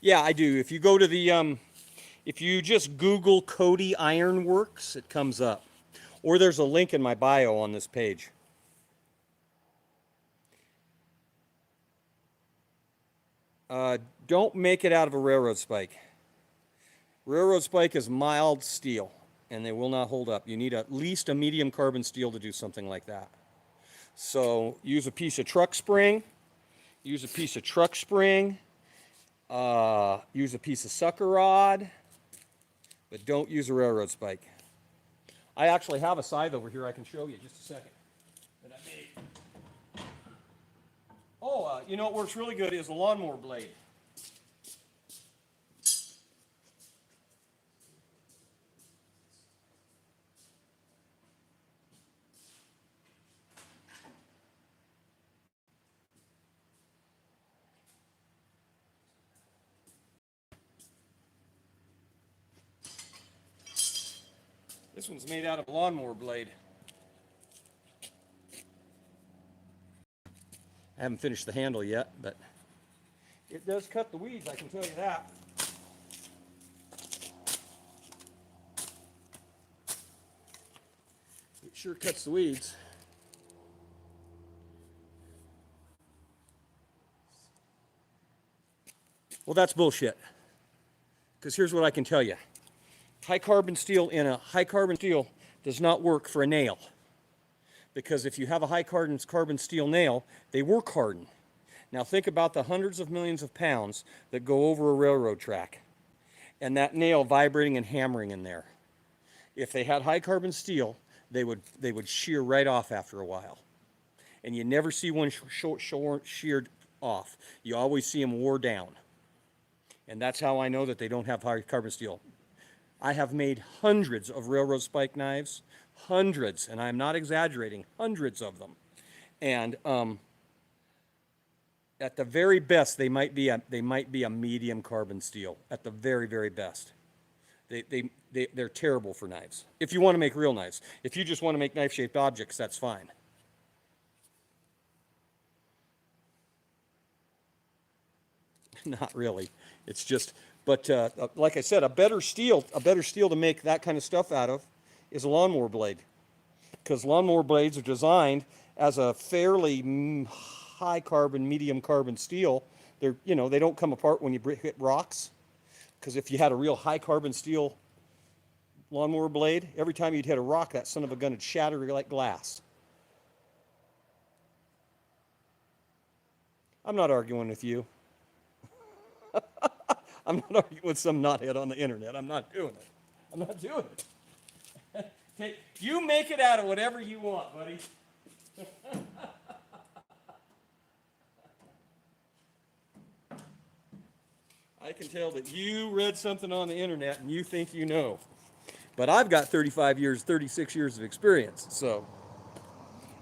Yeah, I do. If you go to the, if you just Google Cody Iron Works, it comes up. Or there's a link in my bio on this page. Don't make it out of a railroad spike. Railroad spike is mild steel, and they will not hold up. You need at least a medium carbon steel to do something like that. So use a piece of truck spring, use a piece of truck spring, use a piece of sucker rod, but don't use a railroad spike. I actually have a scythe over here I can show you just a second that I made. Oh, you know what works really good is a lawnmower blade. This one's made out of a lawnmower blade. I haven't finished the handle yet, but it does cut the weeds, I can tell you that. It sure cuts the weeds. Well, that's bullshit. Because here's what I can tell you. High carbon steel in a high carbon steel does not work for a nail. Because if you have a high carbon steel nail, they work harden. Now think about the hundreds of millions of pounds that go over a railroad track and that nail vibrating and hammering in there. If they had high carbon steel, they would shear right off after a while. And you never see one sheared off. You always see them wore down. And that's how I know that they don't have high carbon steel. I have made hundreds of railroad spike knives, hundreds, and I'm not exaggerating, hundreds of them. And at the very best, they might be a medium carbon steel. At the very, very best, they're terrible for knives. If you want to make real knives, if you just want to make knife-shaped objects, that's fine. Not really. It's just, but like I said, a better steel to make that kind of stuff out of is a lawnmower blade, because lawnmower blades are designed as a fairly high carbon, medium carbon steel. They're, you know, they don't come apart when you hit rocks, because if you had a real high carbon steel lawnmower blade, every time you'd hit a rock, that son of a gun would shatter like glass. I'm not arguing with you. I'm not arguing with some knothead on the internet. I'm not doing it. I'm not doing it. Okay, you make it out of whatever you want, buddy. I can tell that you read something on the internet and you think you know. But I've got 36 years of experience. So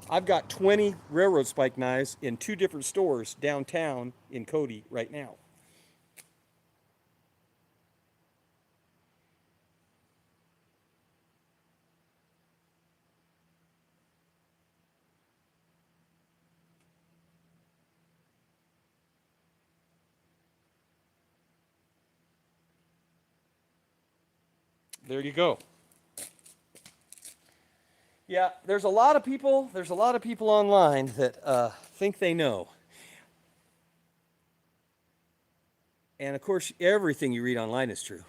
I've got 20 railroad spike knives in 2 different stores downtown in Cody right now. There you go. Yeah, there's a lot of people online that think they know. And of course, everything you read online is true.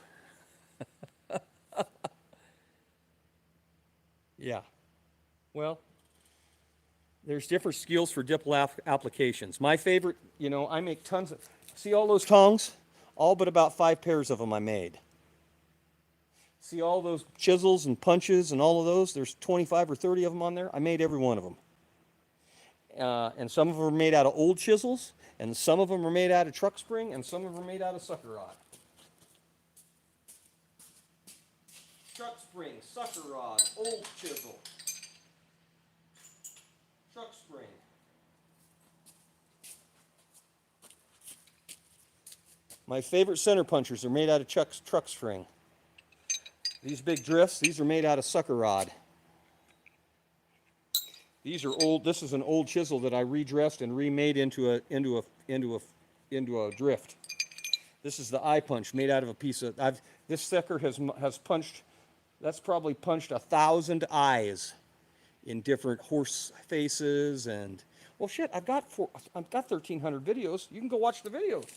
Yeah. Well, there's different skills for different applications. My favorite, you know, I make tons of, see all those tongs? All but about 5 pairs of them I made. See all those chisels and punches and all of those? There's 25 or 30 of them on there. I made every one of them. And some of them are made out of old chisels, and some of them are made out of truck spring, and some of them are made out of sucker rod. Truck spring, sucker rod, old chisel, truck spring. My favorite center punchers are made out of truck spring. These big drifts, these are made out of sucker rod. These are old. This is an old chisel that I redressed and remade into a drift. This is the eye punch made out of a piece of. This sucker has punched. That's probably punched 1,000 eyes in different horse faces and. Well, shit, I've got 1,300 videos. You can go watch the videos.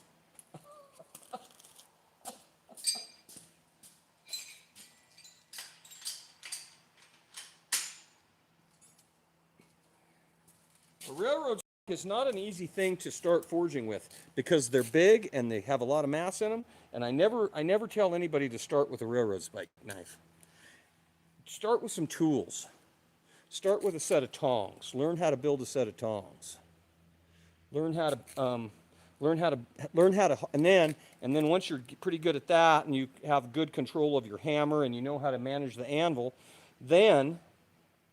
A railroad spike is not an easy thing to start forging with because they're big and they have a lot of mass in them. And I never tell anybody to start with a railroad spike knife. Start with some tools. Start with a set of tongs. Learn how to build a set of tongs. Learn how to and then once you're pretty good at that and you have good control of your hammer and you know how to manage the anvil, then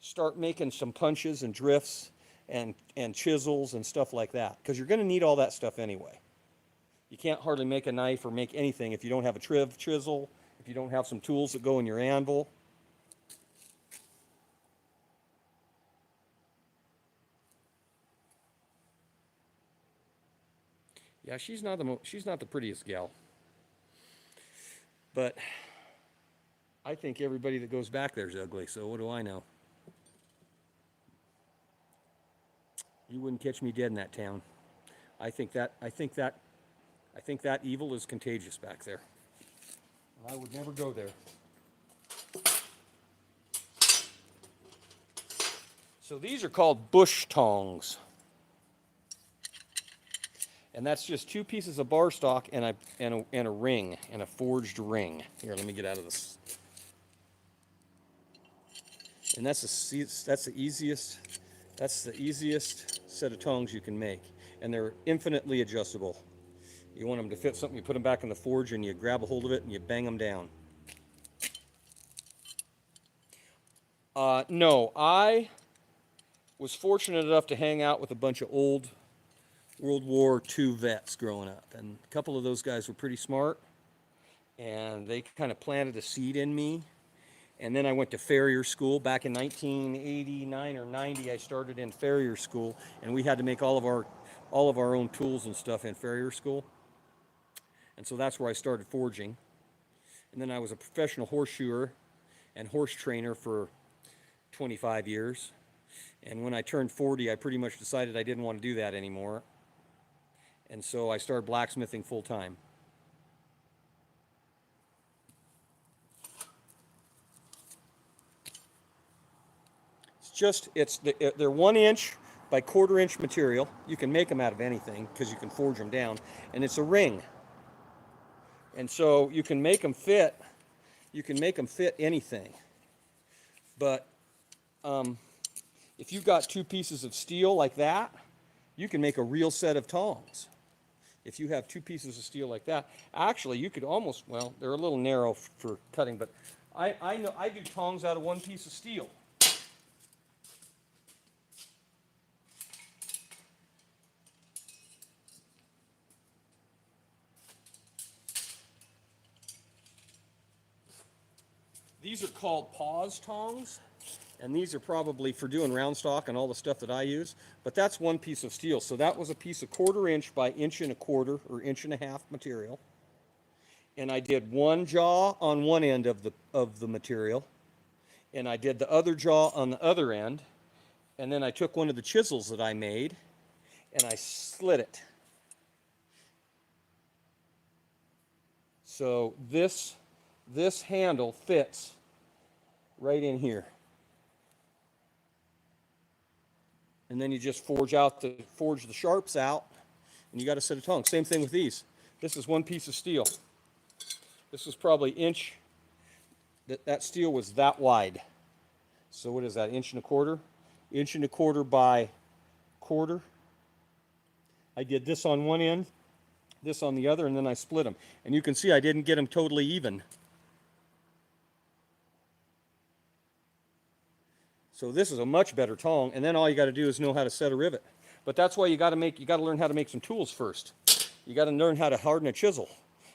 start making some punches and drifts and chisels and stuff like that, because you're going to need all that stuff anyway. You can't hardly make a knife or make anything if you don't have a chisel, if you don't have some tools that go in your anvil. Yeah, she's not the prettiest gal. But I think everybody that goes back there is ugly, so what do I know? You wouldn't catch me dead in that town. I think that evil is contagious back there. I would never go there. So these are called bush tongs. And that's just 2 pieces of bar stock and a ring, and a forged ring. Here, let me get out of this. And that's the easiest set of tongs you can make, and they're infinitely adjustable. You want them to fit something, you put them back in the forge, and you grab a hold of it and you bang them down. No, I was fortunate enough to hang out with a bunch of old World War II vets growing up, and a couple of those guys were pretty smart, and they kind of planted a seed in me. And then I went to farrier school back in 1989 or 90. I started in farrier school, and we had to make all of our own tools and stuff in farrier school, and so that's where I started forging. And then I was a professional horseshoer and horse trainer for 25 years. And when I turned 40, I pretty much decided I didn't want to do that anymore. And so I started blacksmithing full time. They're 1 inch by 1/4 inch material. You can make them out of anything because you can forge them down. And it's a ring. And so you can make them fit. You can make them fit anything. But if you've got 2 pieces of steel like that, you can make a real set of tongs. If you have 2 pieces of steel like that, actually you could almost, well, they're a little narrow for cutting, but I know I do tongs out of 1 piece of steel. These are called pause tongs, and these are probably for doing round stock and all the stuff that I use, but that's 1 piece of steel. So that was a piece of 1/4 inch by 1.25 inch or 1.5 inch material. And I did 1 jaw on one end of the material, and I did the other jaw on the other end, and then I took one of the chisels that I made and I slit it. So this handle fits right in here. And then you just forge the sharps out, and you got a set of tongs. Same thing with these. This is 1 piece of steel. This was probably inch. That steel was that wide. So what is that? 1.25 inch? 1.25 inch by 1/4. I did this on one end, this on the other, and then I split them. And you can see I didn't get them totally even. So this is a much better tong, and then all you got to do is know how to set a rivet. But that's why you got to learn how to make some tools first. You got to learn how to harden a chisel.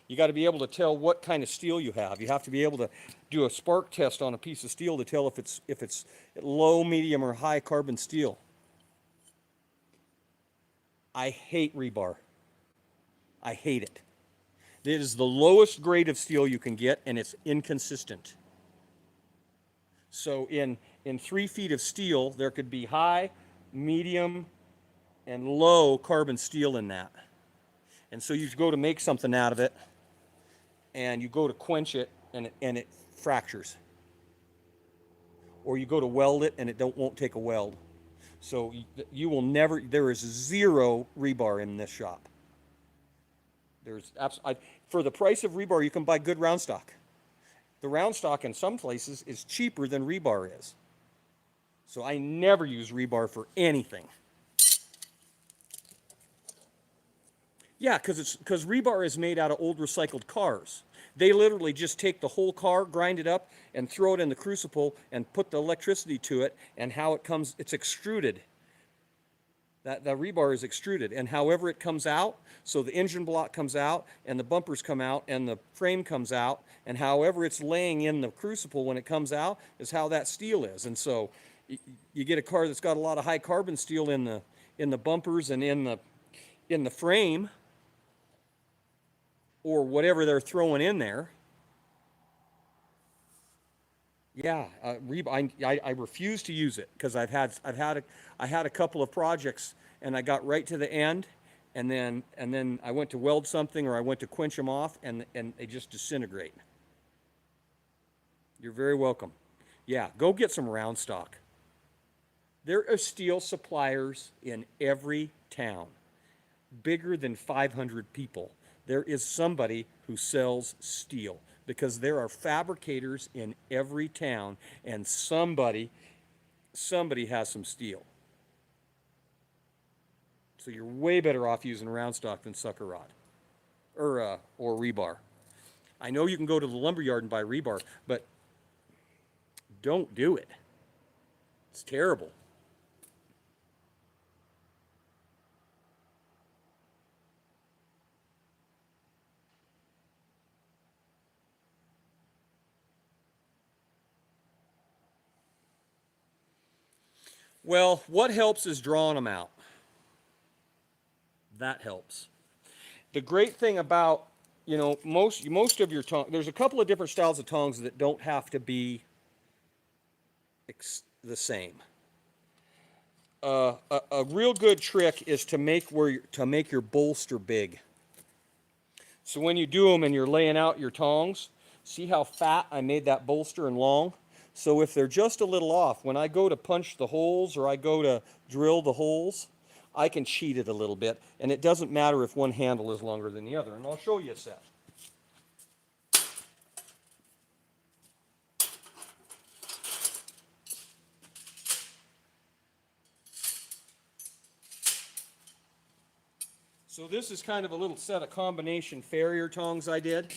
You got to be able to tell what kind of steel you have. You have to be able to do a spark test on a piece of steel to tell if it's low, medium, or high carbon steel. I hate rebar. I hate it. It is the lowest grade of steel you can get, and it's inconsistent. So in 3 feet of steel, there could be high, medium, and low carbon steel in that. And so you go to make something out of it, and you go to quench it, and it fractures. Or you go to weld it, and it won't take a weld. So you will never, there is zero rebar in this shop. There's for the price of rebar, you can buy good round stock. The round stock in some places is cheaper than rebar is. So I never use rebar for anything. Yeah, because rebar is made out of old recycled cars. They literally just take the whole car, grind it up, and throw it in the crucible and put the electricity to it, and how it comes, it's extruded. That rebar is extruded, and however it comes out, so the engine block comes out, and the bumpers come out, and the frame comes out, and however it's laying in the crucible when it comes out is how that steel is. And so you get a car that's got a lot of high carbon steel in the bumpers and in the frame, or whatever they're throwing in there. Yeah, I refuse to use it because I had a couple of projects and I got right to the end, and then I went to weld something or I went to quench them off, and they just disintegrate. You're very welcome. Yeah, go get some round stock. There are steel suppliers in every town, bigger than 500 people. There is somebody who sells steel, because there are fabricators in every town, and somebody has some steel. So you're way better off using round stock than sucker rod or rebar. I know you can go to the lumber yard and buy rebar, but don't do it. It's terrible. Well, what helps is drawing them out. That helps. The great thing about, most of your tongs, there's a couple of different styles of tongs that don't have to be the same. A real good trick is to make your bolster big. So when you do them and you're laying out your tongs, see how fat I made that bolster and long? So if they're just a little off, when I go to punch the holes or I go to drill the holes, I can cheat it a little bit, and it doesn't matter if one handle is longer than the other. And I'll show you a set. So this is kind of a little set of combination farrier tongs I did.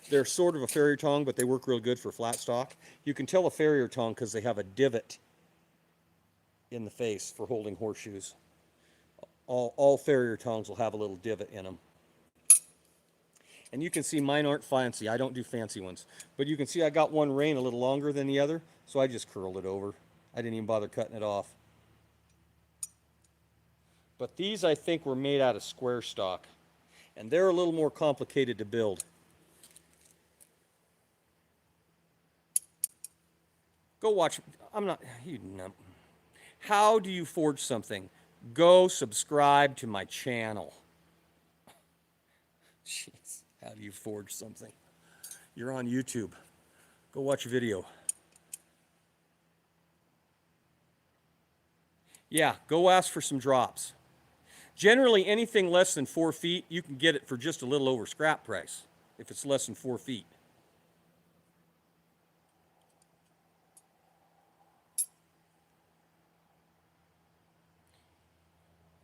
They're sort of a farrier tong, but they work real good for flat stock. You can tell a farrier tong because they have a divot in the face for holding horseshoes. All farrier tongs will have a little divot in them. And you can see mine aren't fancy. I don't do fancy ones. But you can see I got one rein a little longer than the other, so I just curled it over. I didn't even bother cutting it off. But these, I think, were made out of square stock, and they're a little more complicated to build. Go watch. How do you forge something? Go subscribe to my channel. Jeez, how do you forge something? You're on YouTube. Go watch a video. Yeah, go ask for some drops. Generally, anything less than 4 feet, you can get it for just a little over scrap price if it's less than 4 feet.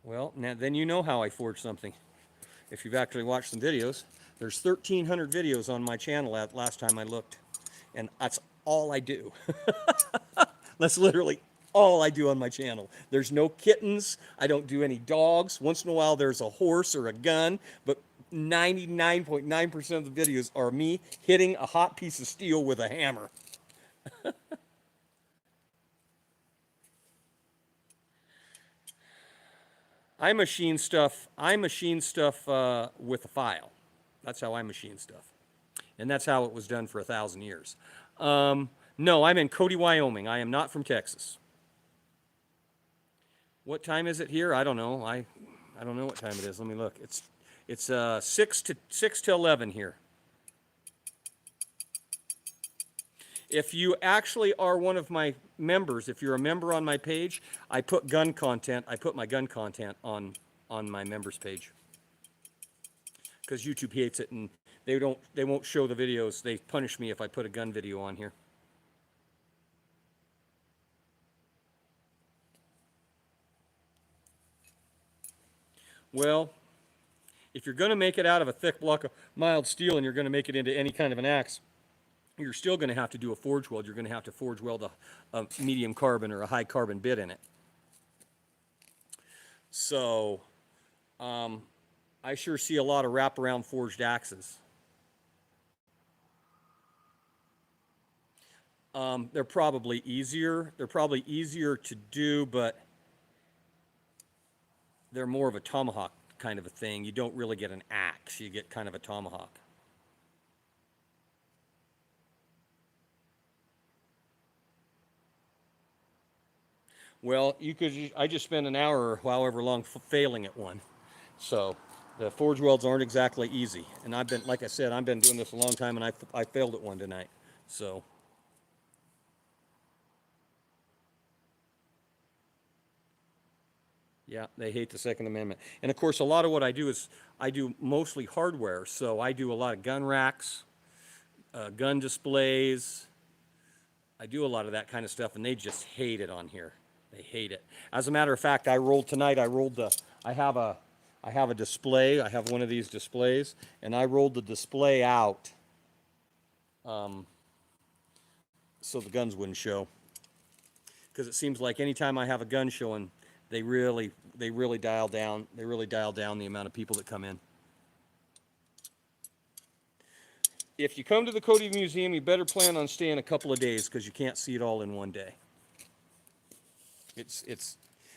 Well, now then you know how I forge something. If you've actually watched some videos, there's 1,300 videos on my channel at last time I looked, and that's all I do. That's literally all I do on my channel. There's no kittens. I don't do any dogs. Once in a while there's a horse or a gun, but 99.9% of the videos are me hitting a hot piece of steel with a hammer. I machine stuff with a file. That's how I machine stuff. And that's how it was done for 1,000 years. No, I'm in Cody, Wyoming. I am not from Texas. What time is it here? I don't know. I don't know what time it is. Let me look. It's 6 to 11 here. If you actually are one of my members, if you're a member on my page, I put gun content. I put my gun content on my members page because YouTube hates it and they won't show the videos. They punish me if I put a gun video on here. Well, if you're going to make it out of a thick block of mild steel and you're going to make it into any kind of an axe, you're still going to have to do a forge weld. You're going to have to forge weld a medium carbon or a high carbon bit in it. So, I sure see a lot of wraparound forged axes. They're probably easier. They're probably easier to do, but they're more of a tomahawk kind of a thing. You don't really get an axe. You get kind of a tomahawk. Well, I just spent an hour or however long failing at one. So the forge welds aren't exactly easy. And I've been, like I said, I've been doing this a long time and I failed at one tonight. So. Yeah, they hate the Second Amendment. And of course, a lot of what I do is I do mostly hardware. So I do a lot of gun racks, gun displays. I do a lot of that kind of stuff, and they just hate it on here. They hate it. As a matter of fact, I rolled tonight. I have a display. I have one of these displays, and I rolled the display out so the guns wouldn't show. Because it seems like anytime I have a gun showing, they really dial down. They really dial down the amount of people that come in. If you come to the Cody Museum, you better plan on staying a couple of days because you can't see it all in one day.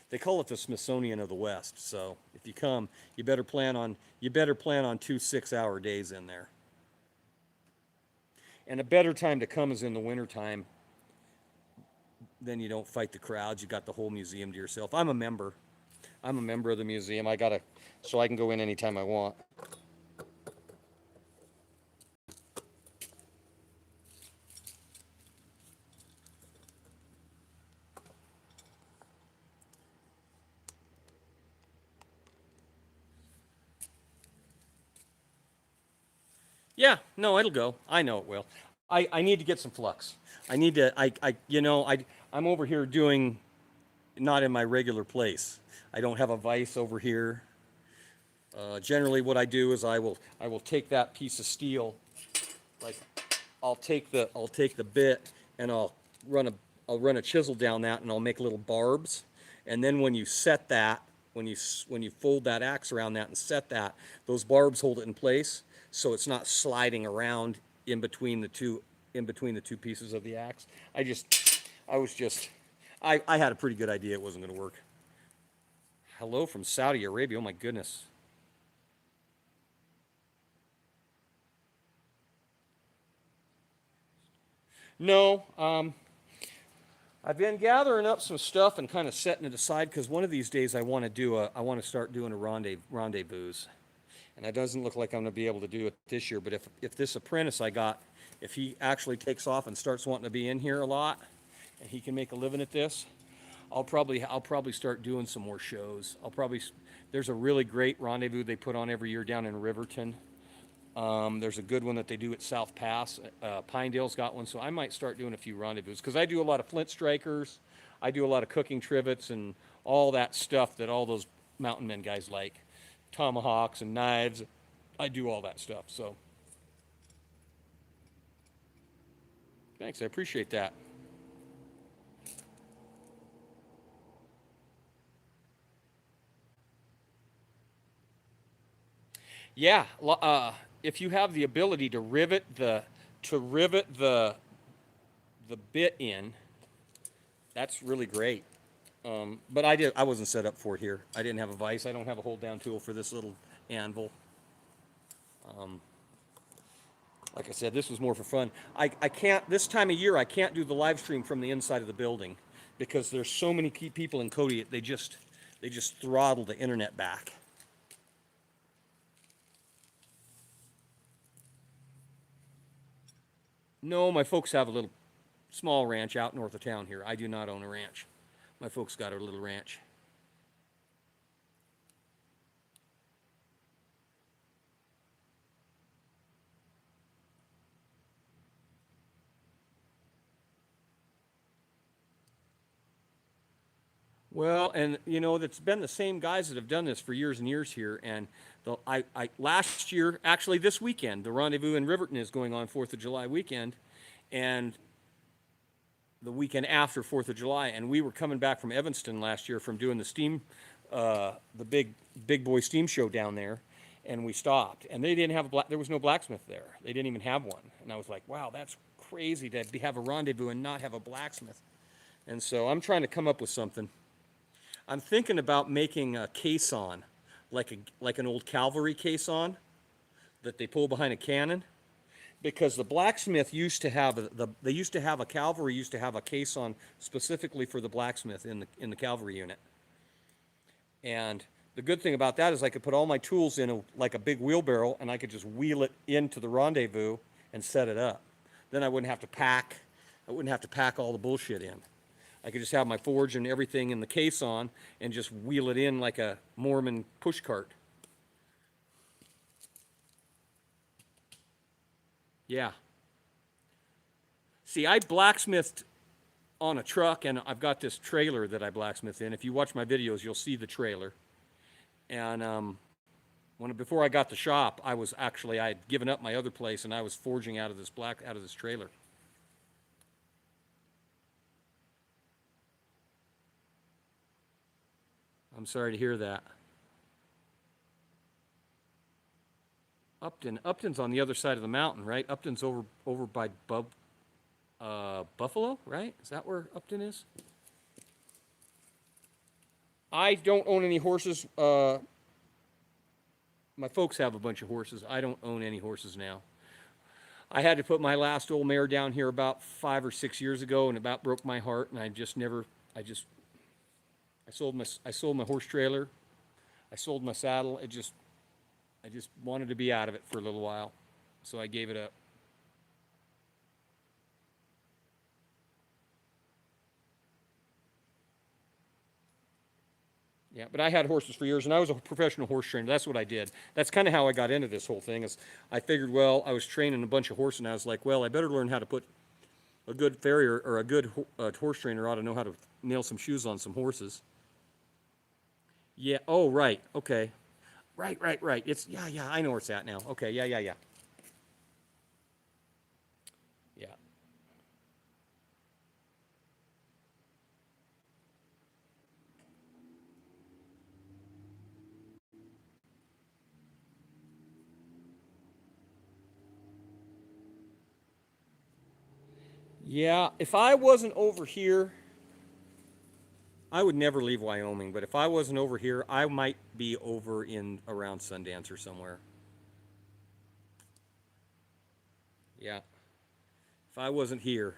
They call it the Smithsonian of the West. So if you come, you better plan on 2 6-hour days in there. And a better time to come is in the wintertime. Then you don't fight the crowds. You got the whole museum to yourself. I'm a member. I'm a member of the museum. So I can go in anytime I want. Yeah, no, it'll go. I know it will. I need to get some flux. I'm over here doing, not in my regular place. I don't have a vise over here. Generally what I do is I will take that piece of steel, like I'll take the bit and I'll run a chisel down that and I'll make little barbs. And then when you set that, when you fold that axe around that and set that, those barbs hold it in place so it's not sliding around in between the two pieces of the axe. I had a pretty good idea it wasn't going to work. Hello from Saudi Arabia. Oh my goodness. No, I've been gathering up some stuff and kind of setting it aside because one of these days I want to start doing a rendezvous. And it doesn't look like I'm going to be able to do it this year, but if this apprentice I got, if he actually takes off and starts wanting to be in here a lot and he can make a living at this, I'll probably start doing some more shows. There's a really great rendezvous they put on every year down in Riverton. There's a good one that they do at South Pass. Pinedale's got one, so I might start doing a few rendezvous because I do a lot of flint strikers. I do a lot of cooking trivets and all that stuff that all those mountain men guys like. Tomahawks and knives. I do all that stuff, so. Thanks, I appreciate that. Yeah, if you have the ability to rivet the bit in, that's really great. But I wasn't set up for it here. I didn't have a vise. I don't have a hold down tool for this little anvil. Like I said, this was more for fun. I can't, this time of year, I can't do the live stream from the inside of the building because there's so many key people in Cody, they just throttle the internet back. No, my folks have a little Small ranch out north of town here. I do not own a ranch. My folks got a little ranch. Well, and you know, it's been the same guys that have done this for years and years here. And last year, actually this weekend, the rendezvous in Riverton is going on 4th of July weekend, and the weekend after 4th of July. And we were coming back from Evanston last year from doing the steam, the big boy steam show down there, and we stopped. And they didn't have there was no blacksmith there. They didn't even have one. And I was like, wow, that's crazy to have a rendezvous and not have a blacksmith. And so I'm trying to come up with something. I'm thinking about making a caisson, like an old cavalry caisson that they pull behind a cannon, because the blacksmith used to have a cavalry used to have a caisson specifically for the blacksmith in the cavalry unit. And the good thing about that is I could put all my tools in like a big wheelbarrow, and I could just wheel it into the rendezvous and set it up. Then I wouldn't have to pack. I wouldn't have to pack all the bullshit in. I could just have my forge and everything in the caisson and just wheel it in like a Mormon push cart. Yeah. See, I blacksmithed on a truck, and I've got this trailer that I blacksmith in. If you watch my videos, you'll see the trailer. And before I got the shop, I had given up my other place, and I was forging out of this trailer. I'm sorry to hear that. Upton's on the other side of the mountain, right? Upton's over by Buffalo, right? Is that where Upton is? I don't own any horses. My folks have a bunch of horses. I don't own any horses now. I had to put my last old mare down here about 5 or 6 years ago, and it about broke my heart. And I sold my horse trailer. I sold my saddle. I just wanted to be out of it for a little while, so I gave it up. Yeah, but I had horses for years, and I was a professional horse trainer. That's what I did. That's kind of how I got into this whole thing. Is I figured, well, I was training a bunch of horses, and I was like, well, I better learn how to put a good farrier or a good horse trainer ought to know how to nail some shoes on some horses. Yeah. Oh, right. Okay. Right. Yeah. I know where it's at now. Okay. Yeah. Yeah. Yeah. If I wasn't over here, I would never leave Wyoming. But if I wasn't over here, I might be over in around Sundance or somewhere. Yeah. If I wasn't here,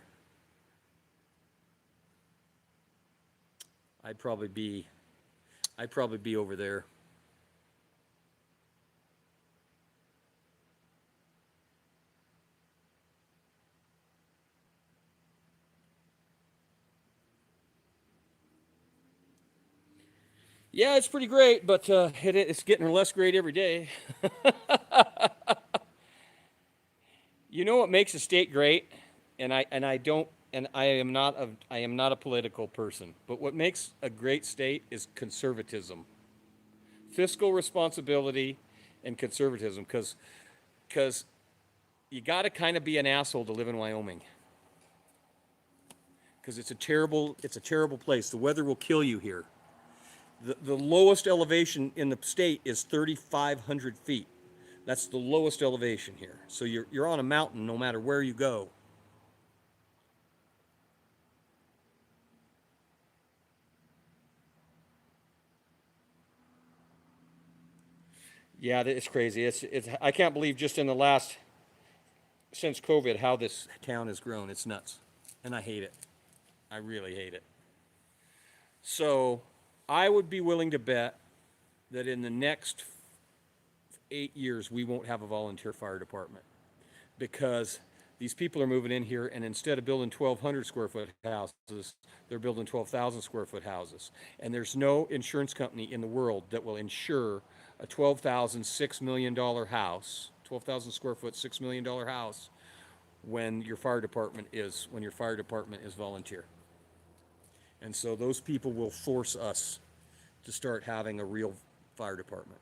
I'd probably be I'd probably be over there. Yeah, it's pretty great, but it's getting less great every day. You know what makes a state great? And I don't and I am not a political person, but what makes a great state is conservatism, fiscal responsibility, and conservatism. Because you got to kind of be an asshole to live in Wyoming. Because it's a terrible place. The weather will kill you here. The lowest elevation in the state is 3,500 feet. That's the lowest elevation here. So you're on a mountain no matter where you go. Yeah, it's crazy. It's I can't believe just in the last since COVID how this town has grown. It's nuts, and I hate it. I really hate it. So I would be willing to bet that in the next 8 years we won't have a volunteer fire department because These people are moving in here, and instead of building 1,200 square foot houses, they're building 12,000 square foot houses. And there's no insurance company in the world that will insure a $12,006 million house, 12,000 square foot, $6 million house, when your fire department is volunteer. And so those people will force us to start having a real fire department.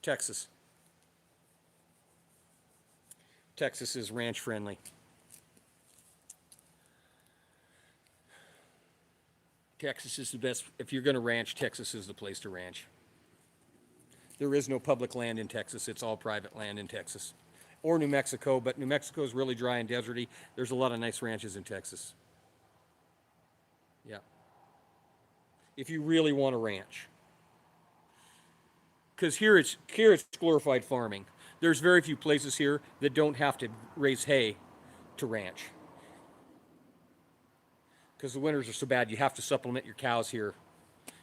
Texas. Texas is ranch friendly. Texas is the best. If you're going to ranch, Texas is the place to ranch. There is no public land in Texas. It's all private land in Texas. Or New Mexico, but New Mexico is really dry and deserty. There's a lot of nice ranches in Texas. Yeah. If you really want to ranch. Because here it's glorified farming. There's very few places here that don't have to raise hay to ranch. Because the winters are so bad, you have to supplement your cows here.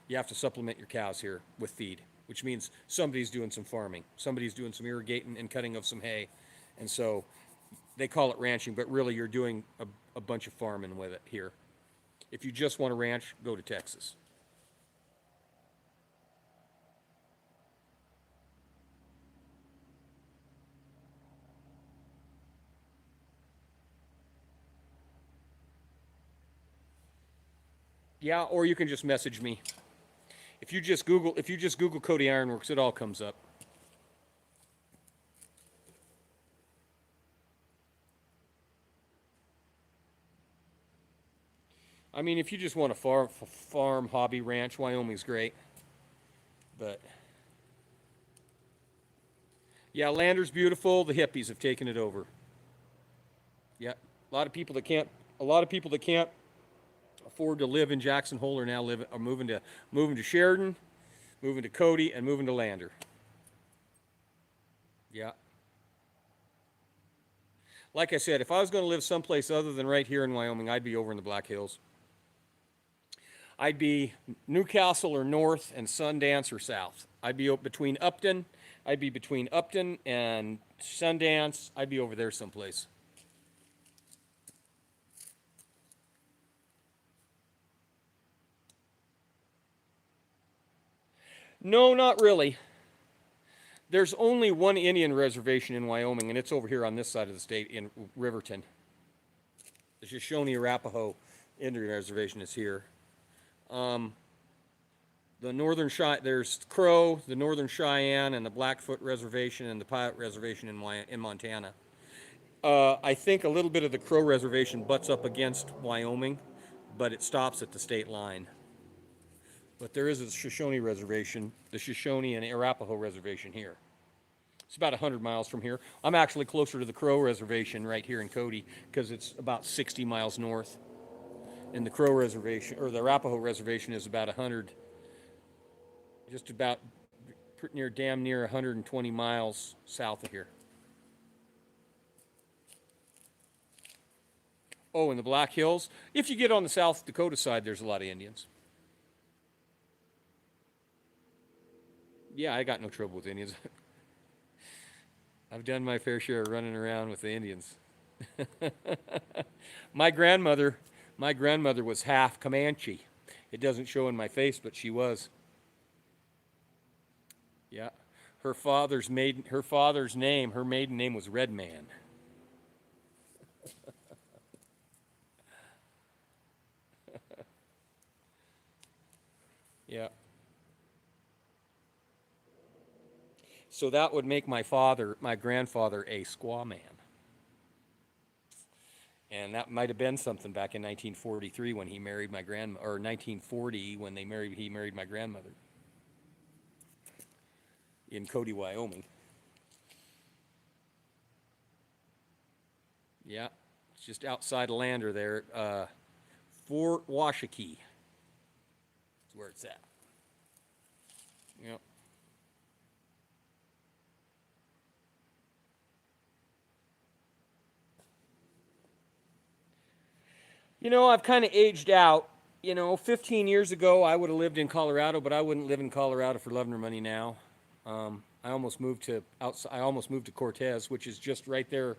You have to supplement your cows here with feed, which means somebody's doing some farming. Somebody's doing some irrigating and cutting of some hay. And so they call it ranching, but really you're doing a bunch of farming with it here. If you just want to ranch, go to Texas. Yeah, or you can just message me. If you just Google Cody Ironworks, it all comes up. I mean, if you just want a farm hobby ranch, Wyoming's great. But yeah, Lander's beautiful. The hippies have taken it over. Yeah, a lot of people that can't afford to live in Jackson Hole are now moving to Sheridan, moving to Cody, and moving to Lander. Yeah. Like I said, if I was going to live someplace other than right here in Wyoming, I'd be over in the Black Hills. I'd be Newcastle or north and Sundance or south. I'd be between Upton. I'd be between Upton and Sundance. I'd be over there someplace. No, not really. There's only one Indian reservation in Wyoming, and it's over here on this side of the state in Riverton. The Shoshone-Arapaho Indian Reservation is here. The Northern there's Crow, the Northern Cheyenne, and the Blackfoot Reservation, and the Paiute Reservation in Montana. I think a little bit of the Crow Reservation butts up against Wyoming, but it stops at the state line. But there is a Shoshone Reservation, the Shoshone and Arapaho Reservation here. It's about 100 miles from here. I'm actually closer to the Crow Reservation right here in Cody because it's about 60 miles north. And the Crow Reservation, or the Arapaho Reservation, is about 100, just about damn near 120 miles south of here. Oh, in the Black Hills? If you get on the South Dakota side, there's a lot of Indians. Yeah, I got no trouble with Indians. I've done my fair share of running around with the Indians. My grandmother was half Comanche. It doesn't show in my face, but she was. Yeah. Her maiden name was Red Man. Yeah. So that would make my grandfather, a squaw man. And that might have been something back in 1943 when he married my grandmother, or 1940 when he married my grandmother in Cody, Wyoming. Yeah, it's just outside of Lander there. Fort Washakie is where it's at. Yep. You know, I've kind of aged out You know, 15 years ago, I would have lived in Colorado, but I wouldn't live in Colorado for love nor money now. I almost moved to outside. I almost moved to Cortez, which is just right there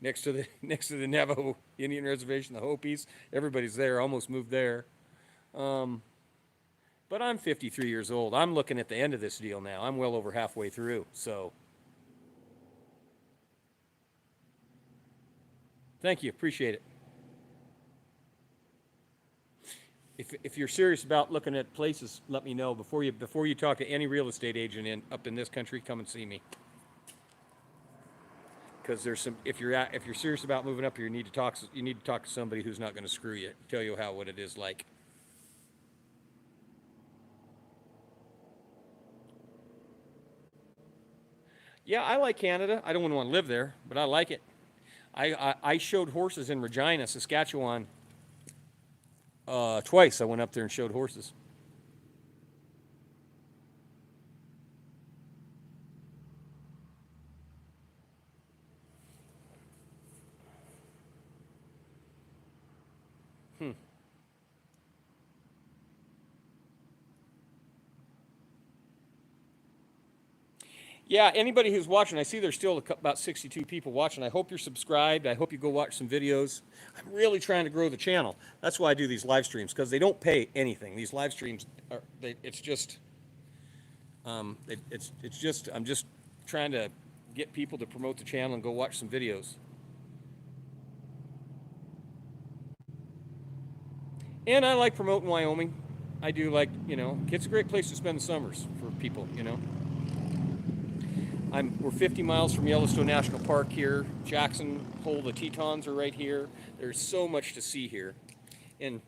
next to the next to the Navajo Indian Reservation, the Hopis. Everybody's there. Almost moved there. Um, but I'm 53 years old. I'm looking at the end of this deal now. I'm well over halfway through. So, thank you. Appreciate it. If you're serious about looking at places, let me know before you talk to any real estate agent up in this country. Come and see me, because there's some. If you're serious about moving up here, you need to talk to somebody who's not going to screw you, tell you what it is like. Yeah, I like Canada. I don't want to live there, but I like it. I showed horses in Regina, Saskatchewan. Twice I went up there and showed horses. Hmm. Yeah, anybody who's watching, I see there's still about 62 people watching. I hope you're subscribed. I hope you go watch some videos. I'm really trying to grow the channel. That's why I do these live streams, because they don't pay anything. These live streams it's just, it's just, I'm just trying to get people to promote the channel and go watch some videos. And I like promoting Wyoming. I do like, it's a great place to spend the summers for people. We're 50 miles from Yellowstone National Park here. Jackson Hole, the Tetons are right here. There's so much to see here. And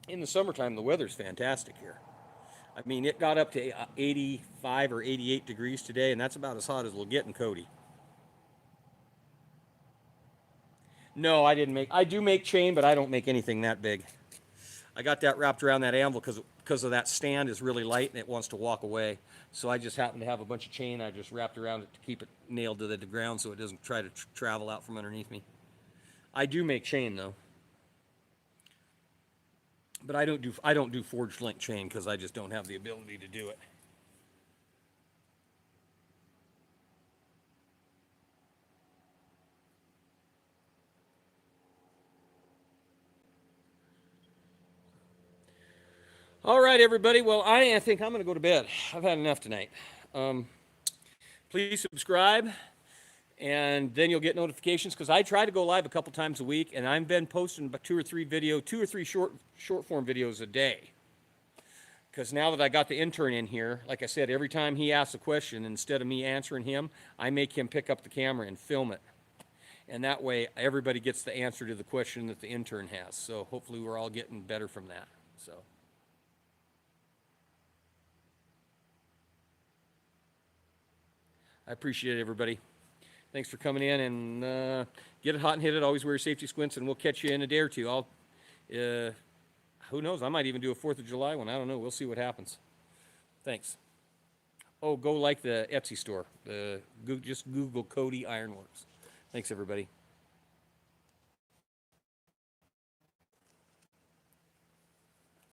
in the summertime, the weather's fantastic here. I mean, it got up to 85 or 88 degrees today, and that's about as hot as we'll get in Cody. No, I do make chain, but I don't make anything that big. I got that wrapped around that anvil because of that stand is really light and it wants to walk away. So I just happen to have a bunch of chain I just wrapped around it to keep it nailed to the ground so it doesn't try to travel out from underneath me. I do make chain though, but I don't do forged link chain because I just don't have the ability to do it. All right, everybody. Well, I think I'm going to go to bed. I've had enough tonight. Um, Please subscribe, and then you'll get notifications because I try to go live a couple times a week, and I've been posting about two or three short form videos a day. Because now that I got the intern in here, like I said, every time he asks a question, instead of me answering him, I make him pick up the camera and film it. And that way, everybody gets the answer to the question that the intern has. So hopefully we're all getting better from that. So I appreciate it, everybody. Thanks for coming in, and get it hot and hit it. Always wear your safety squints, and we'll catch you in a day or two. Who knows? I might even do a 4th of July one. I don't know. We'll see what happens. Thanks. Oh, go like the Etsy store. Just Google Cody Ironworks. Thanks, everybody.